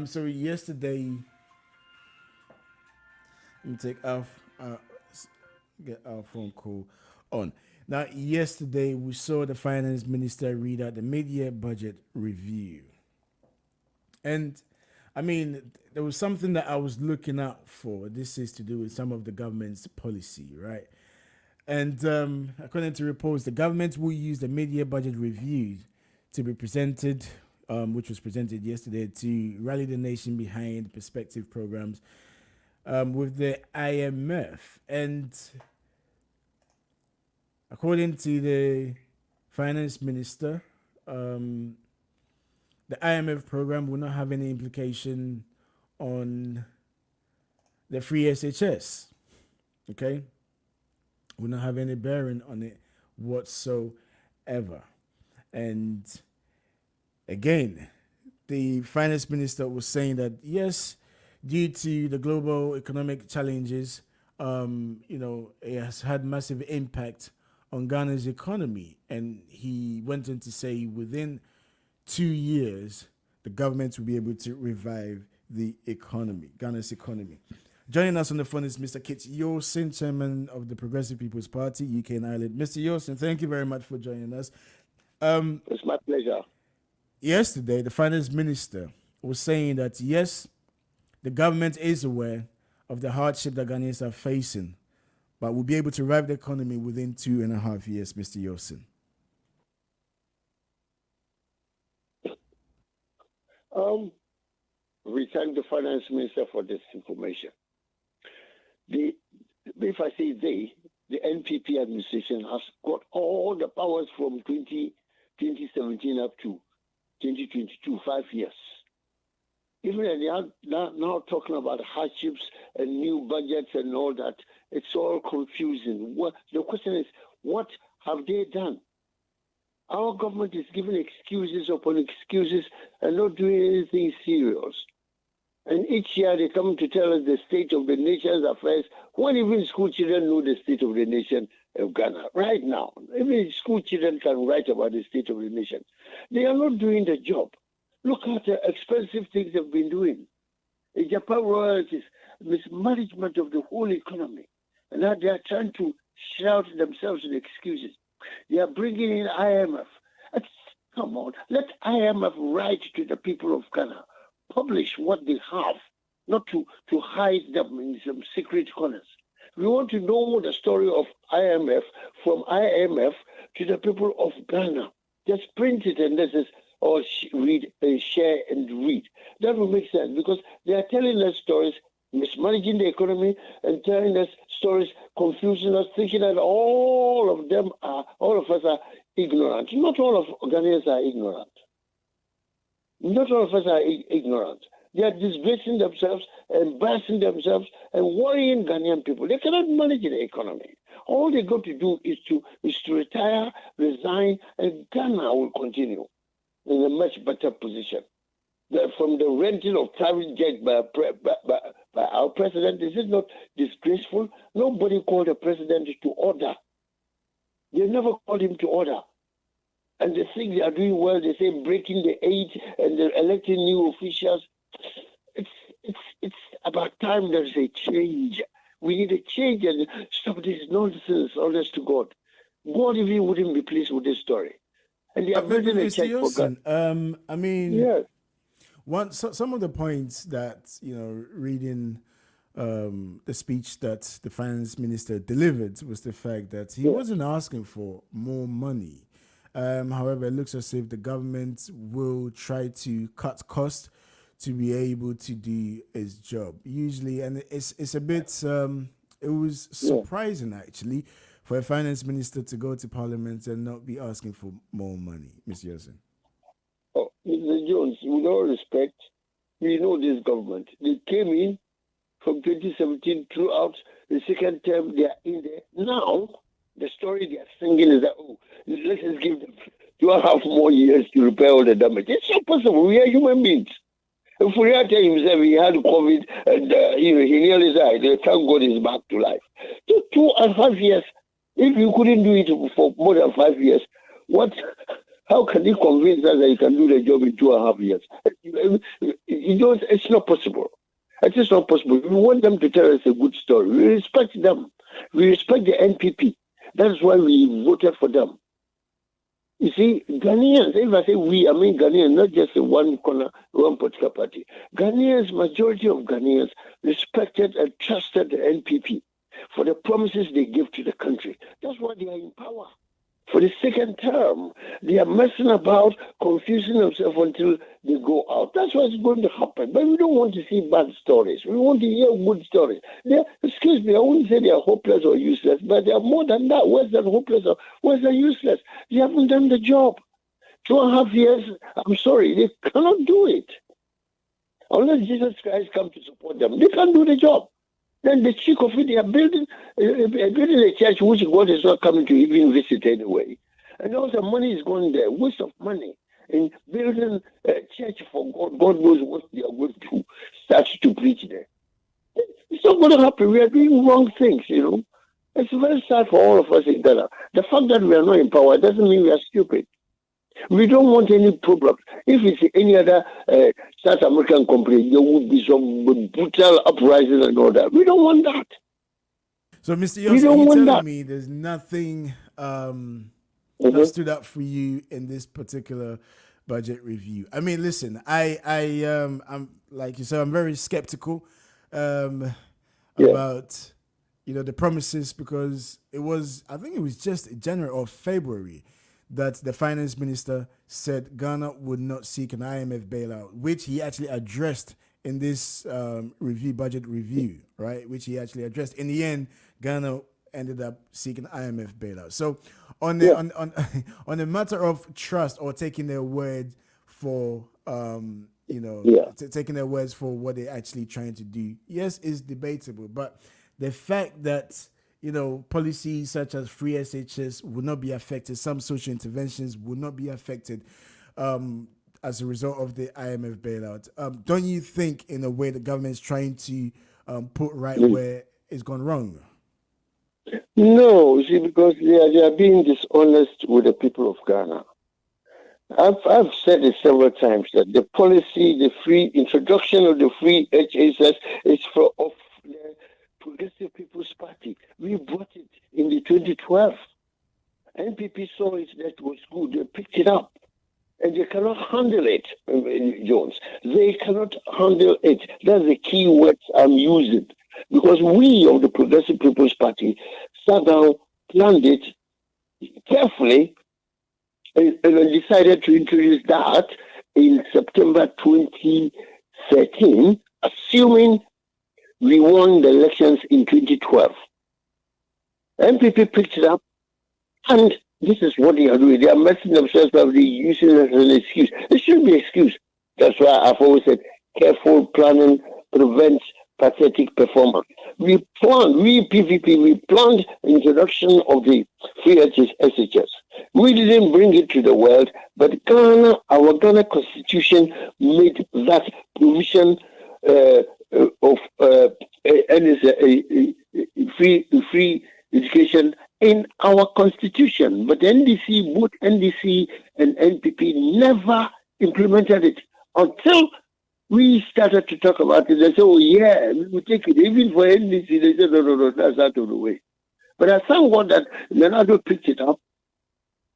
Speaker 1: So yesterday, let me get our phone call on. Now, yesterday we saw the finance minister read out the mid-year budget review. And I mean, there was something that I was looking out for. This is to do with some of the government's policy, right? And according to reports, the government will use the mid-year budget review to be presented, which was presented yesterday, to rally the nation behind perspective programs with the IMF. And according to the finance minister, the IMF program will not have any implication on the free SHS. Okay? Will not have any bearing on it whatsoever. And again, the finance minister was saying that yes, due to the global economic challenges, it has had massive impact on Ghana's economy. And he went on to say within 2 years, the government will be able to revive the economy, Ghana's economy. Joining us on the phone is Mr. Kit Yosin, chairman of the Progressive People's Party, UK and Ireland. Mr. Yosin, thank you very much for joining us.
Speaker 13: It's my pleasure.
Speaker 1: Yesterday, the finance minister was saying that, yes, the government is aware of the hardship that Ghanaians are facing, but will be able to revive the economy within 2.5 years, Mr. Yosin.
Speaker 13: We thank the finance minister for this information. If I say the NPP administration has got all the powers from 2017 up to 2022, 5 years. Even they are now talking about hardships and new budgets and all that. It's all confusing. The question is, what have they done? Our government is giving excuses upon excuses and not doing anything serious. And each year they come to tell us the state of the nation's affairs, when even school children know the state of the nation of Ghana. Right now, even school children can write about the state of the nation. They are not doing the job. Look at the expensive things they've been doing. The Japan royalties, mismanagement of the whole economy. And now they are trying to shout themselves in excuses. They are bringing in IMF. Come on, let IMF write to the people of Ghana. Publish what they have, not to hide them in some secret corners. We want to know the story of IMF from IMF to the people of Ghana. Just print it and let us all read and share and read. That will make sense because they are telling us stories, mismanaging the economy and telling us stories, confusing us, thinking that all of us are ignorant. Not all of Ghanaians are ignorant. Not all of us are ignorant. They are disgracing themselves, embarrassing themselves, and worrying Ghanaian people. They cannot manage the economy. All they got to do is to retire, resign, and Ghana will continue in a much better position. From the renting of private jets by our president, is it not disgraceful? Nobody called the president to order. They never called him to order. And the things they are doing well, they say breaking the aid and they're electing new officials. It's about time there's a change. We need a change and stop this nonsense, honest to God. God even wouldn't be pleased with this story. And they are building a check for God.
Speaker 1: I mean,
Speaker 13: yes.
Speaker 1: Some of the points that, reading the speech that the finance minister delivered was the fact that he wasn't asking for more money. However, it looks as if the government will try to cut costs to be able to do its job. Usually, and it's a bit, it was surprising actually for a finance minister to go to Parliament and not be asking for more money, Mr. Yosin.
Speaker 13: Oh, Mr. Jones, with all respect, we know this government. They came in from 2017 throughout the second term, they are in there. Now, the story they are singing is that, let us give them 2.5 more years to repair all the damage. It's not possible. We are human beings. If Furiate himself, he had COVID and he nearly died. Thank God he's back to life. So 2.5 years. If you couldn't do it for more than 5 years, how can you convince us that you can do the job in 2.5 years? It's not possible. It is not possible. We want them to tell us a good story. We respect them. We respect the NPP. That's why we voted for them. You see, Ghanaians, if I say we, I mean Ghanaians, not just one corner, one political party. Ghanaians, majority of Ghanaians respected and trusted the NPP for the promises they give to the country. That's why they are in power. For the second term, they are messing about, confusing themselves until they go out. That's what's going to happen. But we don't want to see bad stories. We want to hear good stories. Excuse me, I wouldn't say they are hopeless or useless, but they are more than that. Worse than hopeless or worse than useless. They haven't done the job. 2.5 years, I'm sorry, they cannot do it. Unless Jesus Christ comes to support them, they can't do the job. Then the cheek of it, they are building a church which God is not coming to even visit anyway. And all the money is going there, waste of money. In building a church for God, God knows what they are going to start to preach there. It's not going to happen. We are doing wrong things, It's very sad for all of us in Ghana. The fact that we are not in power doesn't mean we are stupid. We don't want any problem. If it's any other South American company, there would be some brutal uprising and all that. We don't want that.
Speaker 1: So, Mr. Yossi, you're telling me there's nothing that stood out for you in this particular budget review? I mean, listen, I'm like you said, I'm very skeptical about the promises, because I think it was just January or February that the finance minister said Ghana would not seek an IMF bailout, which he actually addressed in this budget review, right? Which he actually addressed. In the end, Ghana ended up seeking IMF bailout. So on the matter of trust or taking their word for, taking their words for what they're actually trying to do, yes, is debatable. But the fact that policies such as free SHS will not be affected, some social interventions will not be affected as a result of the IMF bailout. Don't you think, in a way, the government is trying to put right where it's gone wrong?
Speaker 13: No, see, because they are being dishonest with the people of Ghana. I've said it several times that the policy, the free introduction of the free HSS is of the Progressive People's Party. We brought it in the 2012. NPP saw it, that was good. They picked it up. And they cannot handle it, Jones. They cannot handle it. That's the key words I'm using. Because we of the Progressive People's Party sat down, planned it carefully, and decided to introduce that in September 2013, assuming we won the elections in 2012. NPP picked it up, and this is what they are doing. They are messing themselves up. They're using it as an excuse. It shouldn't be an excuse. That's why I've always said, careful planning prevents pathetic performance. We PVP, we planned the introduction of the free SHS. We didn't bring it to the world, but Ghana, our Ghana Constitution made that provision of free education in our constitution. But NDC, both NDC and NPP never implemented it until we started to talk about it. They said, oh yeah, we will take it. Even for NDC, they said, no, that's out of the way. But I thank God that Leonardo picked it up.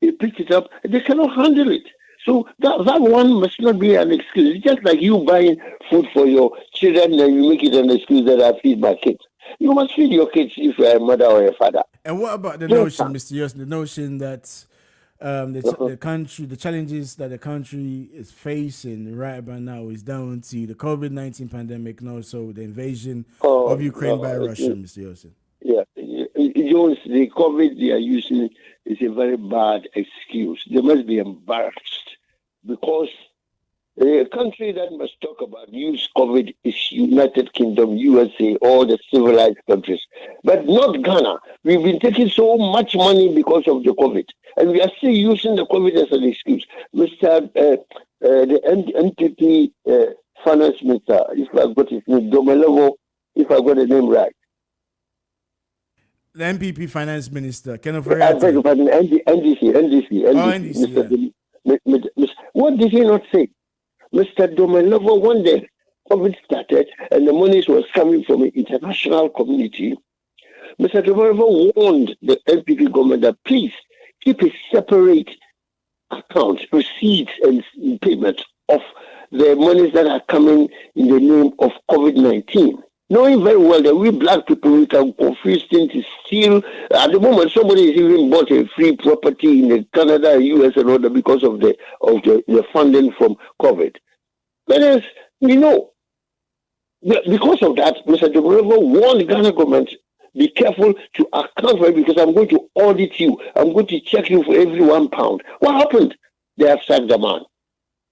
Speaker 13: He picked it up, and they cannot handle it. So that one must not be an excuse. It's just like you buying food for your children and you make it an excuse that I feed my kids. You must feed your kids if you're a mother or a father.
Speaker 1: And what about the notion, Mr. Yossi, the notion that the country, the challenges that the country is facing right about now is down to the COVID-19 pandemic and also the invasion of Ukraine by Russia, Mr. Yossi?
Speaker 13: Yeah, Jones, the COVID they are using is a very bad excuse. They must be embarrassed because The country that must talk about use COVID is United Kingdom, USA, all the civilized countries, but not Ghana. We've been taking so much money because of the COVID, and we are still using the COVID as an excuse. Mr. The NPP finance minister, if I got his name, Domelevo, if I got the name right.
Speaker 1: The NPP finance minister, Kenneth
Speaker 13: I beg your pardon, NDC. What did he not say? Mr. Domelevo, when the COVID started and the monies was coming from the international community, Mr. Domelevo warned the NPP government that please keep a separate account, receipts and payment of the monies that are coming in the name of COVID-19. Knowing very well that we black people, we can confuse things to steal. At the moment, somebody has even bought a free property in Canada, US, and all that because of the funding from COVID. But as we know, because of that, Mr. Domelevo warned the Ghana government, be careful to account for it because I'm going to audit you. I'm going to check you for every £1. What happened? They have sacked the man.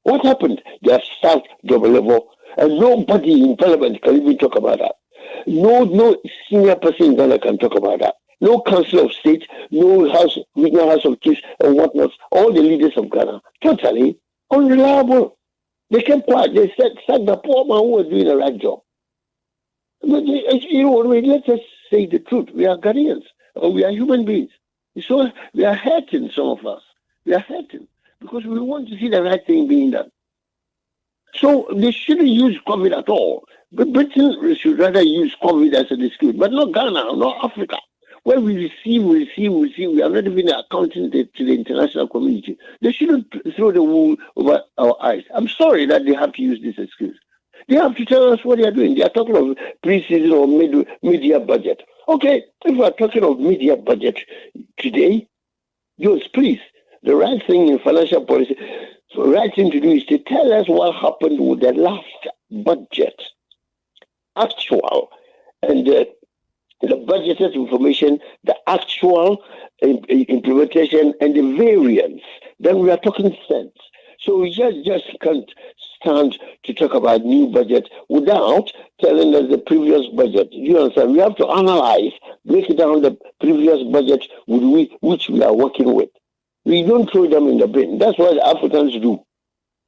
Speaker 13: What happened? They have sacked Domelevo. And nobody in Parliament can even talk about that. No senior person in Ghana can talk about that. No Council of State, no Regional House of Chiefs and whatnot. All the leaders of Ghana, totally unreliable. They kept quiet. They sacked the poor man who was doing the right job. But you know what I mean? Let's just say the truth. We are Ghanaians, or we are human beings. So we are hurting, some of us. We are hurting because we want to see the right thing being done. So they shouldn't use COVID at all. But Britain should rather use COVID as an excuse, but not Ghana, not Africa. Where we receive, we are not even accounting to the international community. They shouldn't throw the wool over our eyes. I'm sorry that they have to use this excuse. They have to tell us what they are doing. They are talking of pre-season or media budget. Okay, if we are talking of media budget today, yours, please, the right thing in financial policy, the right thing to do is to tell us what happened with the last budget, actual, and the budgeted information, the actual implementation, and the variance. Then we are talking sense. So we just can't stand to talk about new budget without telling us the previous budget. You understand? We have to analyze, break down the previous budget which we are working with. We don't throw them in the bin. That's what the Africans do.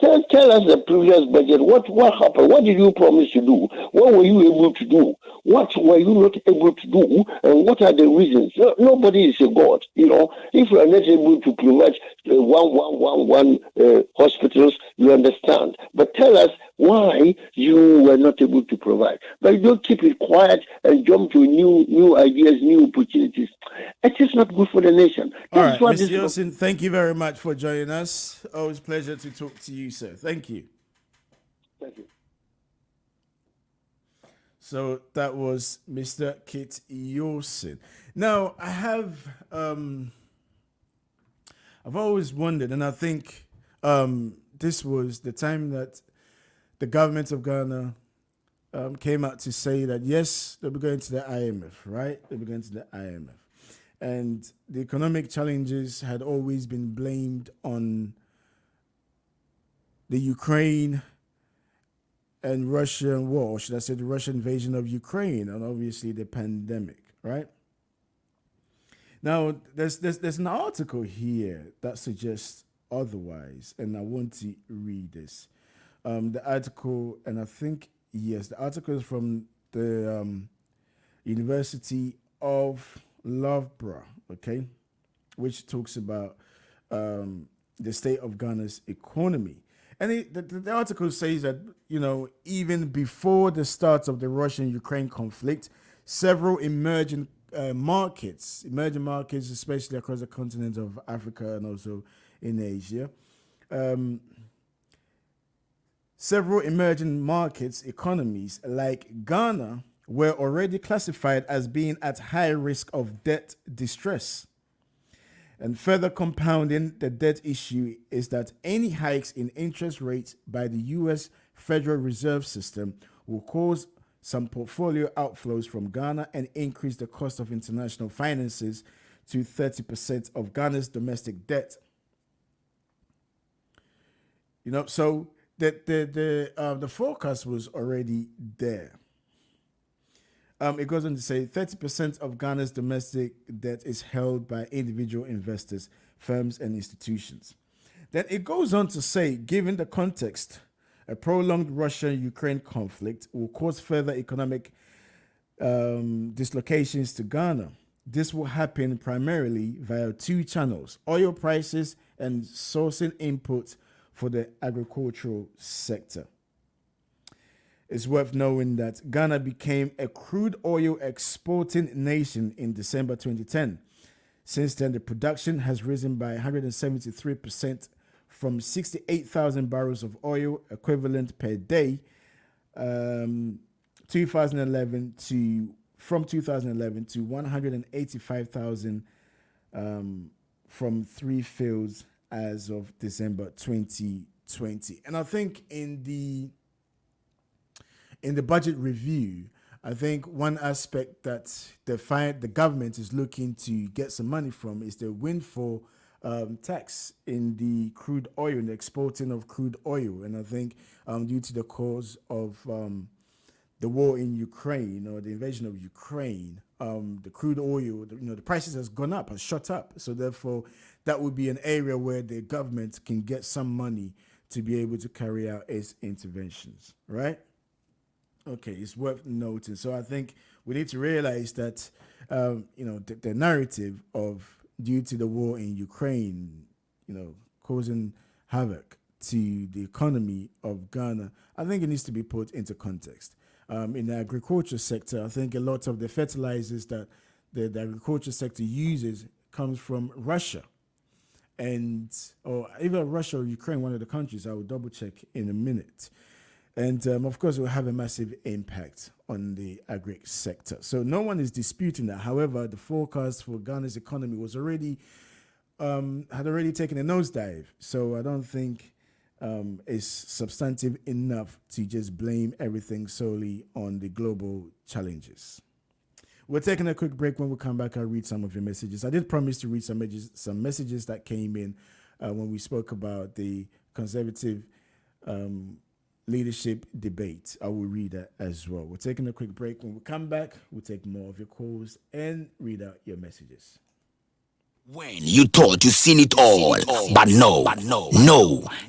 Speaker 13: Tell us the previous budget. What happened? What did you promise to do? What were you able to do? What were you not able to do? And what are the reasons? Nobody is a god. You know, if you are not able to provide 111 hospitals, you understand. But tell us why you were not able to provide. But you don't keep it quiet and jump to new ideas, new opportunities. It is not good for the nation.
Speaker 1: All right, Mr. Yosin, thank you very much for joining us. Always a pleasure to talk to you, sir. Thank you.
Speaker 13: Thank you.
Speaker 1: So that was Mr. Kit Yosin. Now, I have, I've always wondered, and I think this was the time that the government of Ghana came out to say that, yes, they'll be going to the IMF, right? They'll be going to the IMF. And the economic challenges had always been blamed on the Ukraine and Russian war, or should I say the Russian invasion of Ukraine, and obviously the pandemic, right? Now, there's an article here that suggests otherwise, and I want to read this. The article, and I think, yes, the article is from the University of Loughborough, okay, which talks about the state of Ghana's economy. And the article says that, you know, even before the start of the Russian-Ukraine conflict, several emerging markets, especially across the continent of Africa and also in Asia, several emerging markets, economies like Ghana, were already classified as being at high risk of debt distress. And further compounding the debt issue is that any hikes in interest rates by the U.S. Federal Reserve System will cause some portfolio outflows from Ghana and increase the cost of international finances to 30% of Ghana's domestic debt. You know, so the forecast was already there. It goes on to say 30% of Ghana's domestic debt is held by individual investors, firms, and institutions. Then it goes on to say, given the context, a prolonged Russia-Ukraine conflict will cause further economic dislocations to Ghana. This will happen primarily via two channels: oil prices and sourcing inputs for the agricultural sector. It's worth knowing that Ghana became a crude oil exporting nation in December 2010. Since then, the production has risen by 173% from 68,000 barrels of oil equivalent per day, 2011 to 185,000 from 3 fields as of December 2020. And I think in the budget review, I think one aspect that the government is looking to get some money from is the windfall tax in the crude oil, in the exporting of crude oil. And I think due to the cause of the war in Ukraine, or the invasion of Ukraine, the crude oil, the prices has gone up, has shot up. So therefore, that would be an area where the government can get some money to be able to carry out its interventions, right? Okay, it's worth noting. So I think we need to realize that, the narrative of, due to the war in Ukraine, causing havoc to the economy of Ghana, I think it needs to be put into context. In the agriculture sector, I think a lot of the fertilizers that the agriculture sector uses comes from Russia, or either Russia or Ukraine, one of the countries. I will double check in a minute. And of course, it will have a massive impact on the agri sector. So no one is disputing that. However, the forecast for Ghana's economy was already had already taken a nosedive. So I don't think it's substantive enough to just blame everything solely on the global challenges. We're taking a quick break. When we come back, I'll read some of your messages. I did promise to read some messages that came in when we spoke about the Conservative leadership debate. I will read that as well. We're taking a quick break. When we come back, we'll take more of your calls and read out your messages.
Speaker 6: When you thought you'd seen it all, but no,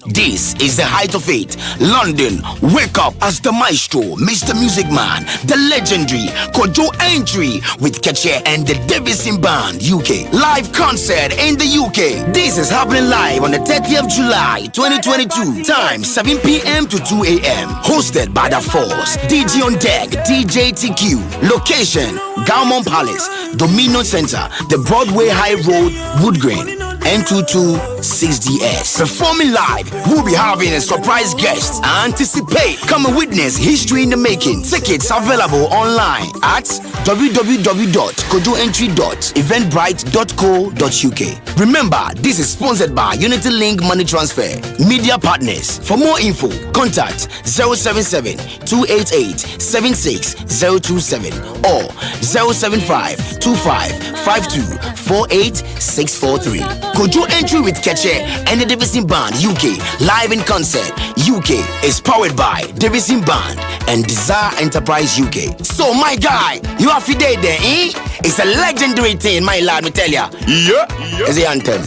Speaker 6: this is the height of it. London, wake up as the maestro, Mr. Music Man, the legendary Kojo Entry with Keche and the Davison Band UK. Live concert in the UK. This is happening live on the 30th of July, 2022. Time 7 p.m. to 2 a.m. Hosted by The Force. DJ on deck, DJ TQ. Location, Gaumont Palace, Dominion Center, the Broadway High Road, Woodgreen, N226DS. Performing live, we'll be having a surprise guest. Anticipate, come and witness history in the making. Tickets available online at www.kojoentry.eventbrite.co.uk. Remember, this is sponsored by Unity Link Money Transfer Media Partners. For more info, contact 077-288-76027 or 075-2552-48643. Kojo Entry with Keche and the Davison Band UK. Live in concert. UK is powered by Davison Band and Desire Enterprise UK. So my guy, you are fidel there, eh? It's a legendary thing, my lad, me tell ya. Yeah. It's the anthem.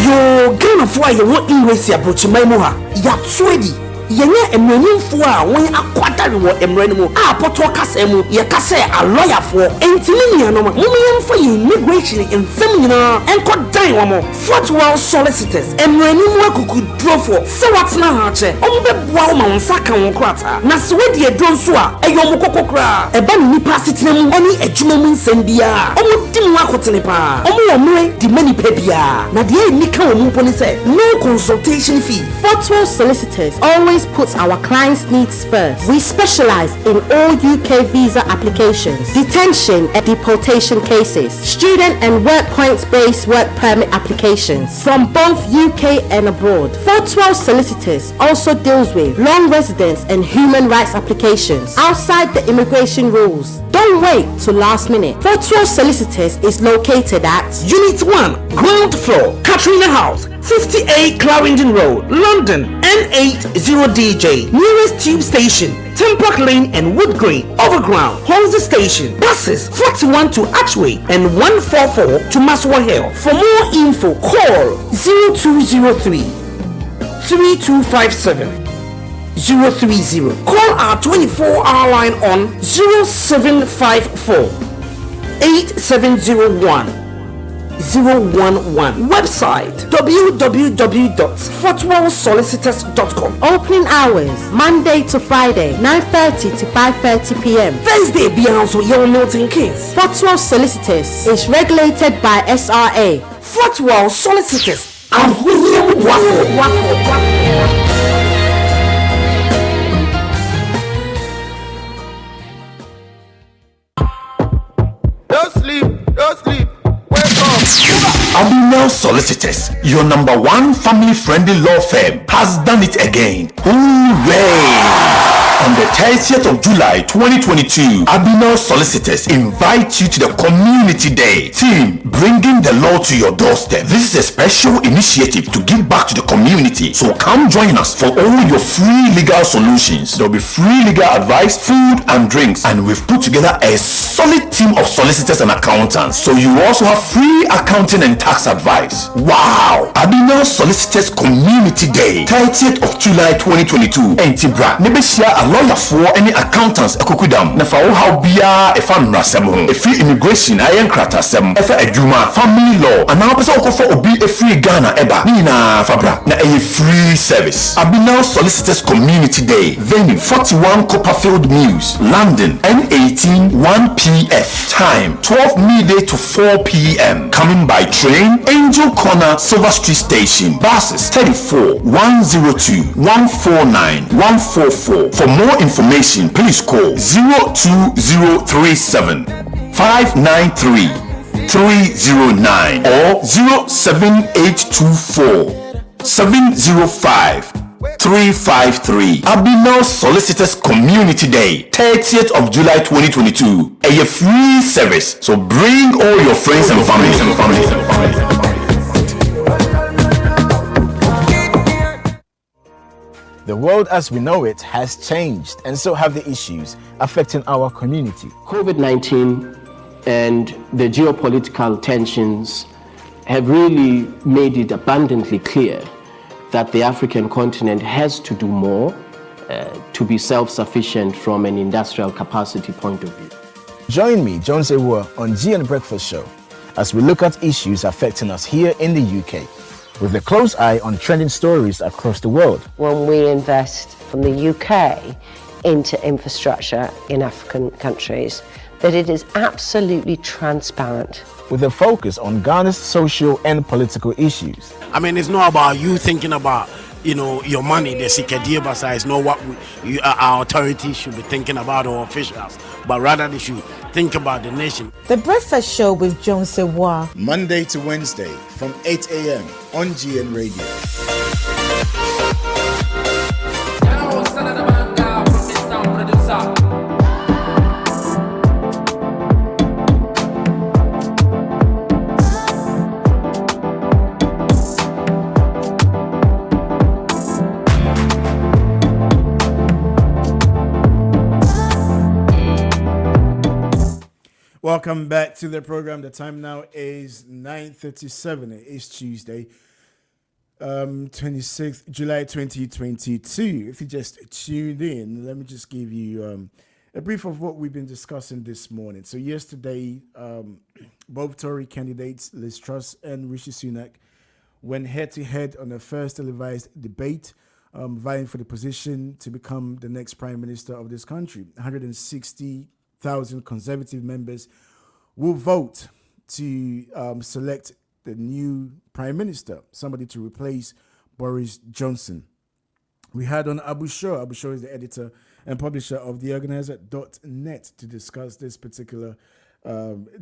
Speaker 7: Yo, Ghana for you want English approach my moha. Ya sweedy. Yenye emrenyimfo a won akwadare wo emrenimo a poto kasa mu ye kasa a lawyer for entimi nuanom mumyemfo ye immigration ensem nyina enko dan wo mo Fortwell solicitors emrenyimo akuku drofo se watna ha che ombebua wo ma wonsa kan wo krata na se wedi edonso a eyom kokokra eba ni nipa sitinam oni adwuma mu nsem bia omudim akotene pa omu wo mre di mani pa bia na de nika wo mu poni se no consultation fee.
Speaker 8: Fortwell solicitors always puts our clients' needs first. We specialize in all UK visa applications, detention and deportation cases, student and work points-based work permit applications from both UK and abroad. Fortwell solicitors also deals with long residence and human rights applications outside the immigration rules. Don't Don't wait till last minute. Fortual Solicitors is located at
Speaker 7: Unit 1, ground floor, Katrina House, 58 Clarendon Road, London, N80DJ. Nearest tube station, Tempark Lane and Wood Green. Overground, Holzer Station. Buses 41 to Archway and 144 to Maswa Hill. For more info, call 0203 3257 030. Call our 24-hour line on 0754 8701 011. Website www.fortwellsolicitors.com.
Speaker 8: opening hours Monday to Friday 9:30 to 5:30 p.m.
Speaker 7: Thursday, Beyonce, Young Milton Keynes.
Speaker 8: Fortual Solicitors is regulated by SRA.
Speaker 7: Fortwell Solicitors. And William Waffle.
Speaker 11: Don't sleep. Wake up.
Speaker 6: Awuah Solicitors, your number one family-friendly law firm, has done it again. Hooray! On the 30th of July 2022, Awuah Solicitors invite you to the Community Day. Team, bringing the law to your doorstep. This is a special initiative to give back to the community. So come join us for all your free legal solutions. There will be free legal advice, food and drinks. And we've put together a solid team of solicitors and accountants. So you also have free accounting and tax advice. Wow! Awuah Solicitors Community Day, 30th of July 2022. Entibra, Nebesia lawyer for any accountants ekokudam na fa wo how bia e fa nrasem ho e free immigration ayen kratasem e fa adwuma family law ana pese okofo obi e free Ghana eba ni na fabra na e free service. Awuah Solicitors Community Day, venue 41 Copperfield Mills, London, N18 1pf. Time 12 midday to 4 p.m. Coming by train, Angel Corner, Silver Street Station. Buses 34 102 149 144. For more information, please call 02037 593 309 or 07824 705 353. Awuah Solicitors Community Day, 30th of July 2022. A free service, so bring all your friends and family.
Speaker 1: The world as we know it has changed, and so have the issues affecting our community.
Speaker 12: COVID-19 and the geopolitical tensions have really made it abundantly clear that the African continent has to do more to be self-sufficient from an industrial capacity point of view.
Speaker 1: Join me, Jones Awuah, on GN Breakfast Show as we look at issues affecting us here in the UK, with a close eye on trending stories across the world.
Speaker 14: When we invest from the UK into infrastructure in African countries, that it is absolutely transparent.
Speaker 1: With a focus on Ghana's social and political issues.
Speaker 15: I mean, it's not about you thinking about, your money, the Sikadiya Basa. It's not what our authorities should be thinking about, or officials, but rather they should think about the nation.
Speaker 16: The Breakfast Show with Jones Awuah.
Speaker 1: Monday to Wednesday from 8 a.m. on GN Radio. Welcome back to the program. The time now is 9:37. It is Tuesday, 26th July 2022. If you just tuned in, let me just give you a brief of what we've been discussing this morning. So yesterday, both Tory candidates, Lizz Truss and Rishi Sunak, went head-to-head on a first televised debate, vying for the position to become the next prime minister of this country. 160,000 Conservative members will vote to select the new prime minister, somebody to replace Boris Johnson. We had on Abu Shah. Abu Shah is the editor and publisher of theorganizer.net to discuss this particular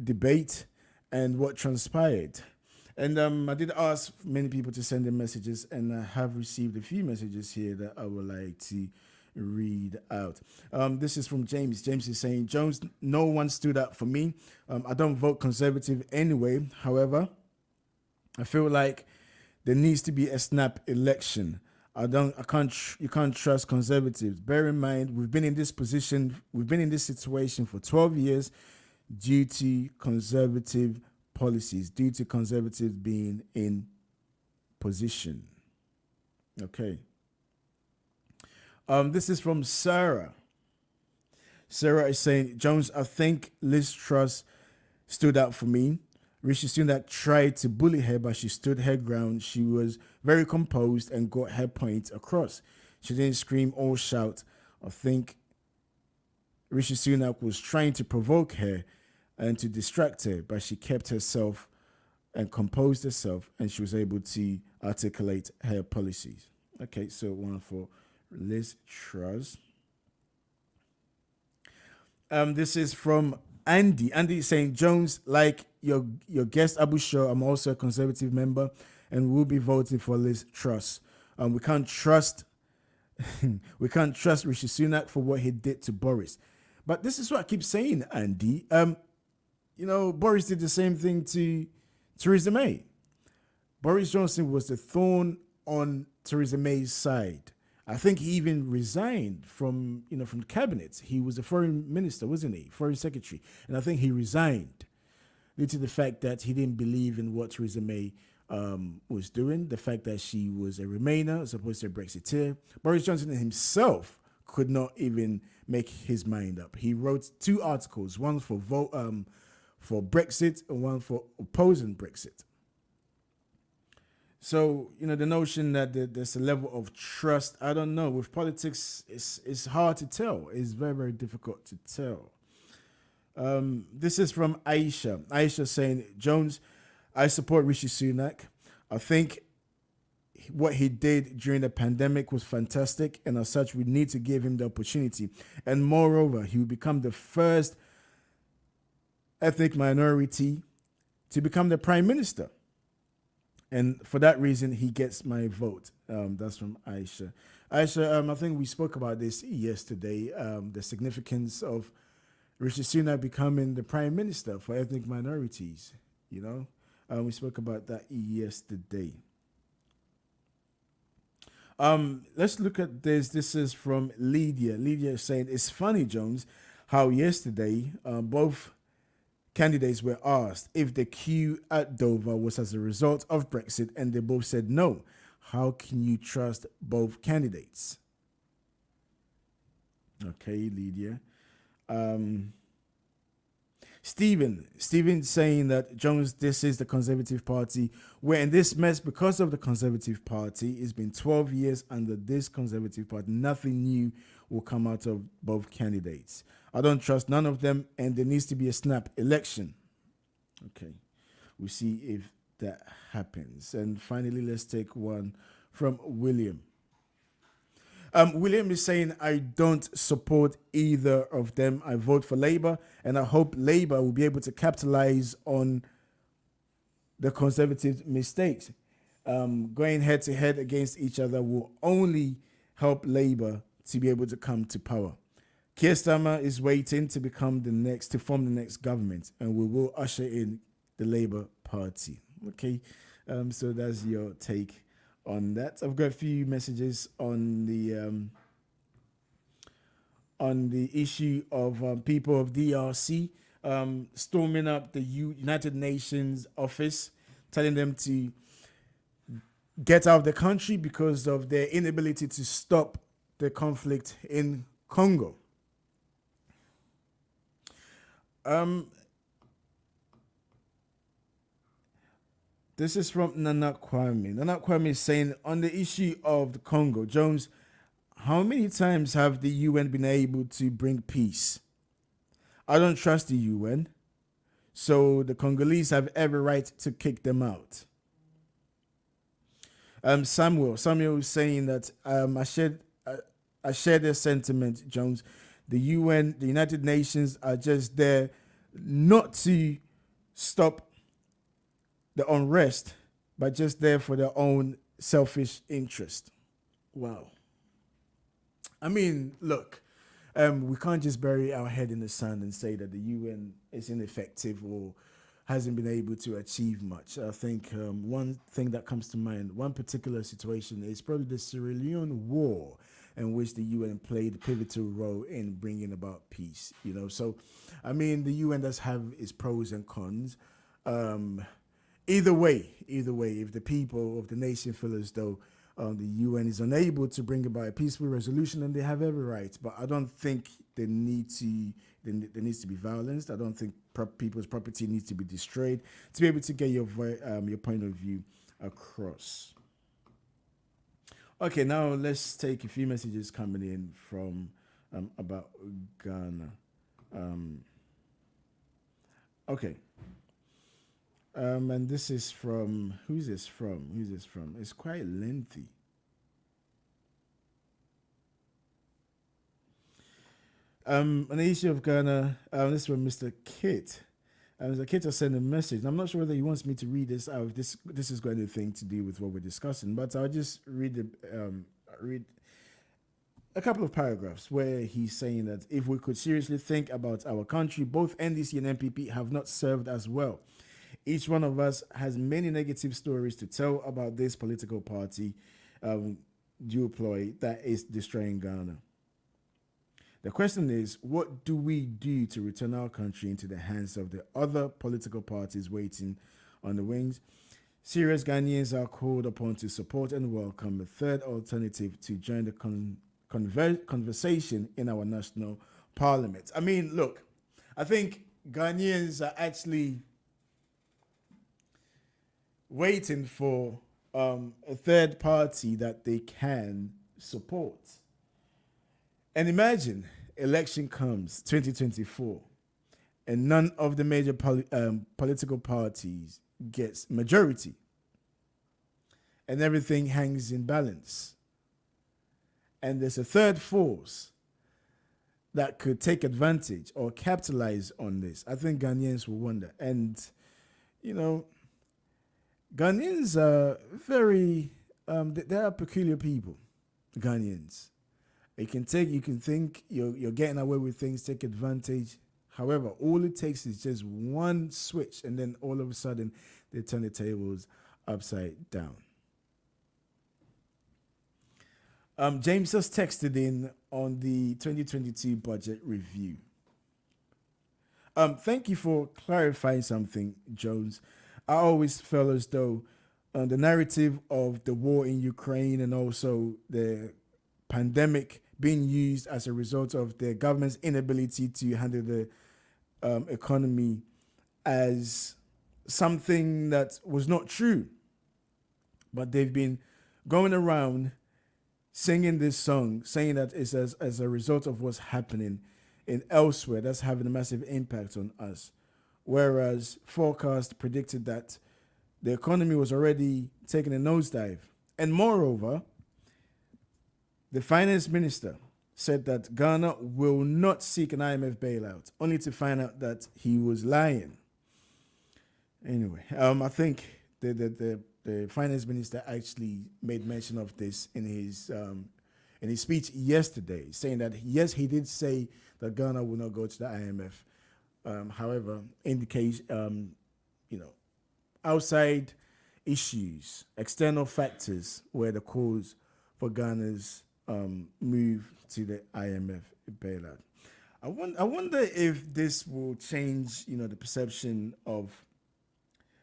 Speaker 1: debate and what transpired. And I did ask many people to send in messages, and I have received a few messages here that I would like to read out. This is from James. James is saying, Jones, no one stood up for me. I don't vote Conservative anyway. However, I feel like there needs to be a snap election. You can't trust Conservatives. Bear in mind, we've been in this situation for 12 years due to Conservative policies, due to Conservatives being in position. Okay. This is from Sarah. Sarah is saying, Jones, I think Lizz Truss stood up for me. Rishi Sunak tried to bully her, but she stood her ground. She was very composed and got her point across. She didn't scream or shout. I think Rishi Sunak was trying to provoke her and to distract her, but she kept herself and composed herself, and she was able to articulate her policies. Okay, so one for Lizz Truss. This is from Andy. Andy is saying, Jones, like your guest Abu Shah, I'm also a Conservative member and will be voting for Lizz Truss. We can't trust Rishi Sunak for what he did to Boris. But this is what I keep saying, Andy. Boris did the same thing to Theresa May. Boris Johnson was the thorn on Theresa May's side. I think he even resigned from cabinet. He was a foreign minister, wasn't he? Foreign secretary. And I think he resigned due to the fact that he didn't believe in what Theresa May was doing, the fact that she was a Remainer as opposed to a Brexiteer. Boris Johnson himself could not even make his mind up. He wrote 2 articles, one for Brexit and one for opposing Brexit. So, the notion that there's a level of trust, I don't know. With politics, it's hard to tell. It's very, very difficult to tell. This is from Aisha. Aisha saying, Jones, I support Rishi Sunak. I think what he did during the pandemic was fantastic, and as such, we need to give him the opportunity. And moreover, he will become the first ethnic minority to become the prime minister. And for that reason, he gets my vote. That's from Aisha. Aisha, I think we spoke about this yesterday, the significance of Rishi Sunak becoming the prime minister for ethnic minorities. We spoke about that yesterday. Let's look at this. This is from Lydia. Lydia is saying, it's funny, Jones, how yesterday both candidates were asked if the queue at Dover was as a result of Brexit, and they both said no. How can you trust both candidates? Okay, Lydia. Stephen saying that, Jones, this is the Conservative Party. We're in this mess because of the Conservative Party. It's been 12 years under this Conservative Party. Nothing new will come out of both candidates. I don't trust none of them, and there needs to be a snap election. Okay, we'll see if that happens. And finally, let's take one from William. William is saying, I don't support either of them. I vote for Labour, and I hope Labour will be able to capitalize on the Conservative mistakes. Going head to head against each other will only help Labour to be able to come to power. Keir Starmer is waiting to form the next government, and we will usher in the Labour Party. Okay, so that's your take on that. I've got a few messages on the issue of people of DRC storming up the United Nations office, telling them to get out of the country because of their inability to stop the conflict in Congo. This is from Nana Kwame. Nana Kwame is saying, on the issue of the Congo, Jones, how many times have the UN been able to bring peace? I don't trust the UN, so the Congolese have every right to kick them out. Samuel is saying that I share their sentiment, Jones. The UN, the United Nations are just there not to stop the unrest, but just there for their own selfish interest. Wow. I mean, look, we can't just bury our head in the sand and say that the UN is ineffective or hasn't been able to achieve much. I think one thing that comes to mind, one particular situation, is probably the Sierra Leone war, in which the UN played a pivotal role in bringing about peace. So I mean, the UN does have its pros and cons. Either way, if the people of the nation feel as though the UN is unable to bring about a peaceful resolution, then they have every right. But I don't think there needs to be violence. I don't think people's property needs to be destroyed to be able to get your point of view across. Okay, now let's take a few messages coming in from about Ghana. Okay. And this is from, who's this from? It's quite lengthy. On the issue of Ghana, this is from Mr. Kit. Mr. Kit has sent a message. I'm not sure whether he wants me to read this out. This has got anything to do with what we're discussing, but I'll just read a couple of paragraphs where he's saying that if we could seriously think about our country, both NDC and NPP have not served as well. Each one of us has many negative stories to tell about this political party duoploy that is destroying Ghana. The question is, what do we do to return our country into the hands of the other political parties waiting on the wings? Serious Ghanaians are called upon to support and welcome a third alternative to join the conversation in our national parliament. I mean, look, I think Ghanaians are actually waiting for a third party that they can support. And imagine election comes 2024 and none of the major political parties gets majority and everything hangs in balance. And there's a third force that could take advantage or capitalize on this. I think Ghanaians will wonder. And, Ghanaians are very, they are peculiar people, Ghanaians. You can think you're getting away with things, take advantage. However, all it takes is just one switch, and then all of a sudden, they turn the tables upside down. James has texted in on the 2022 budget review. Thank you for clarifying something, Jones. I always felt as though the narrative of the war in Ukraine and also the pandemic being used as a result of the government's inability to handle the economy as something that was not true. But they've been going around singing this song, saying that it's as a result of what's happening in elsewhere that's having a massive impact on us. Whereas forecast predicted that the economy was already taking a nosedive. And moreover, the finance minister said that Ghana will not seek an IMF bailout, only to find out that he was lying. Anyway, I think the finance minister actually made mention of this in his speech yesterday, saying that yes, he did say that Ghana will not go to the IMF. However, indicates, outside issues, external factors were the cause for Ghana's move to the IMF bailout. I wonder if this will change, the perception of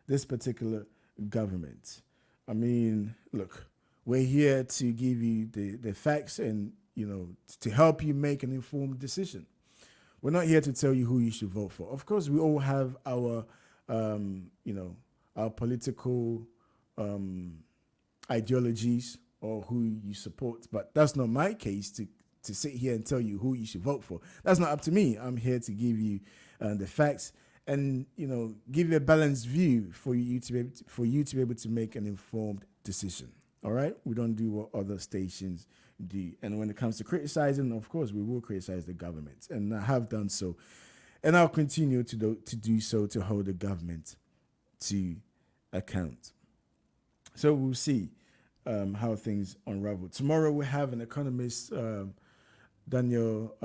Speaker 1: this particular government. I mean, look, we're here to give you the facts and, to help you make an informed decision. We're not here to tell you who you should vote for. Of course, we all have our, our political ideologies or who you support, but that's not my case to sit here and tell you who you should vote for. That's not up to me. I'm here to give you the facts and, give you a balanced view for you to be able to make an informed decision. All right? We don't do what other stations do. And when it comes to criticizing, of course, we will criticize the government. And I have done so. And I'll continue to do so to hold the government to account. So we'll see how things unravel. Tomorrow we have an economist Daniel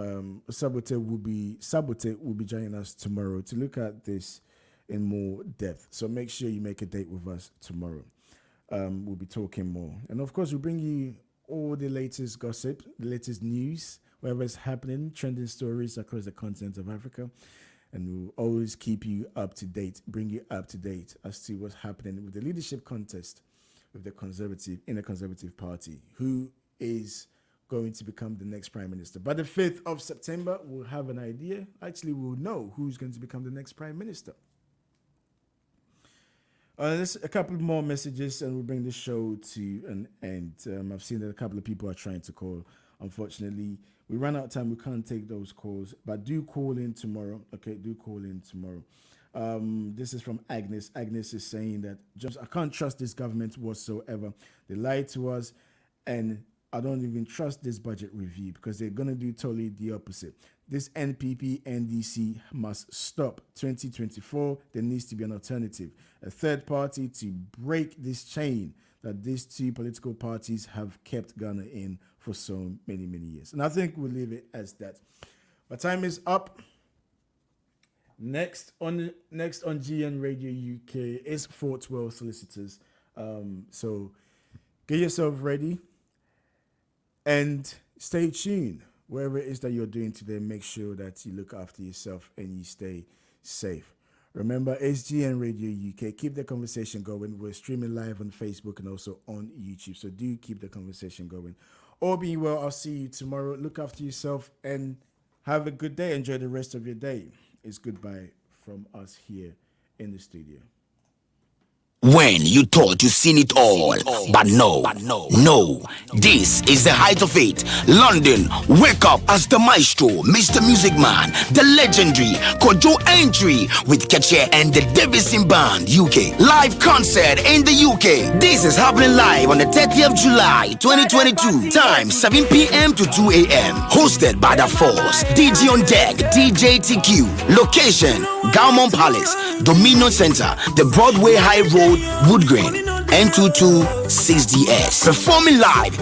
Speaker 1: Sabote will be joining us tomorrow to look at this in more depth. So make sure you make a date with us tomorrow. We'll be talking more. And of course, we'll bring you all the latest gossip, the latest news, whatever is happening, trending stories across the continent of Africa. And we'll always keep you up to date, bring you up to date as to what's happening with the leadership contest with the Conservative Party, who is going to become the next Prime Minister. By the 5th of September, we'll have an idea. Actually, we'll know who's going to become the next Prime Minister. There's a couple more messages and we'll bring the show to an end. I've seen that a couple of people are trying to call. Unfortunately, we ran out of time. We can't take those calls, but do call in tomorrow. Okay, do call in tomorrow. This is from Agnes. Agnes is saying that I can't trust this government whatsoever. They lied to us, and I don't even trust this budget review because they're going to do totally the opposite. This NPP NDC must stop. 2024, there needs to be an alternative, a third party to break this chain that these two political parties have kept Ghana in for so many, many years. And I think we'll leave it as that. My time is up. Next on GN Radio UK is Fort Worth Solicitors. So get yourself ready and stay tuned. Wherever it is that you're doing today, make sure that you look after yourself and you stay safe. Remember, it's GN Radio UK. Keep the conversation going. We're streaming live on Facebook and also on YouTube. So do keep the conversation going. All being well, I'll see you tomorrow. Look after yourself and have a good day. Enjoy the rest of your day. It's goodbye from us here in the studio.
Speaker 6: When you thought you'd seen it all, but no, this is the height of it. London, wake up as the maestro, Mr. Music Man, the legendary Kojo Entry with Ketche and the Davison Band, UK. Live concert in the UK. This is happening live on the 30th of July, 2022. Time, 7 p.m. to 2 a.m. Hosted by The Force. DJ on deck, DJ TQ. Location, Gaumont Palace, Dominion Center, the Broadway High Road, Wood Green, N226DS. Performing live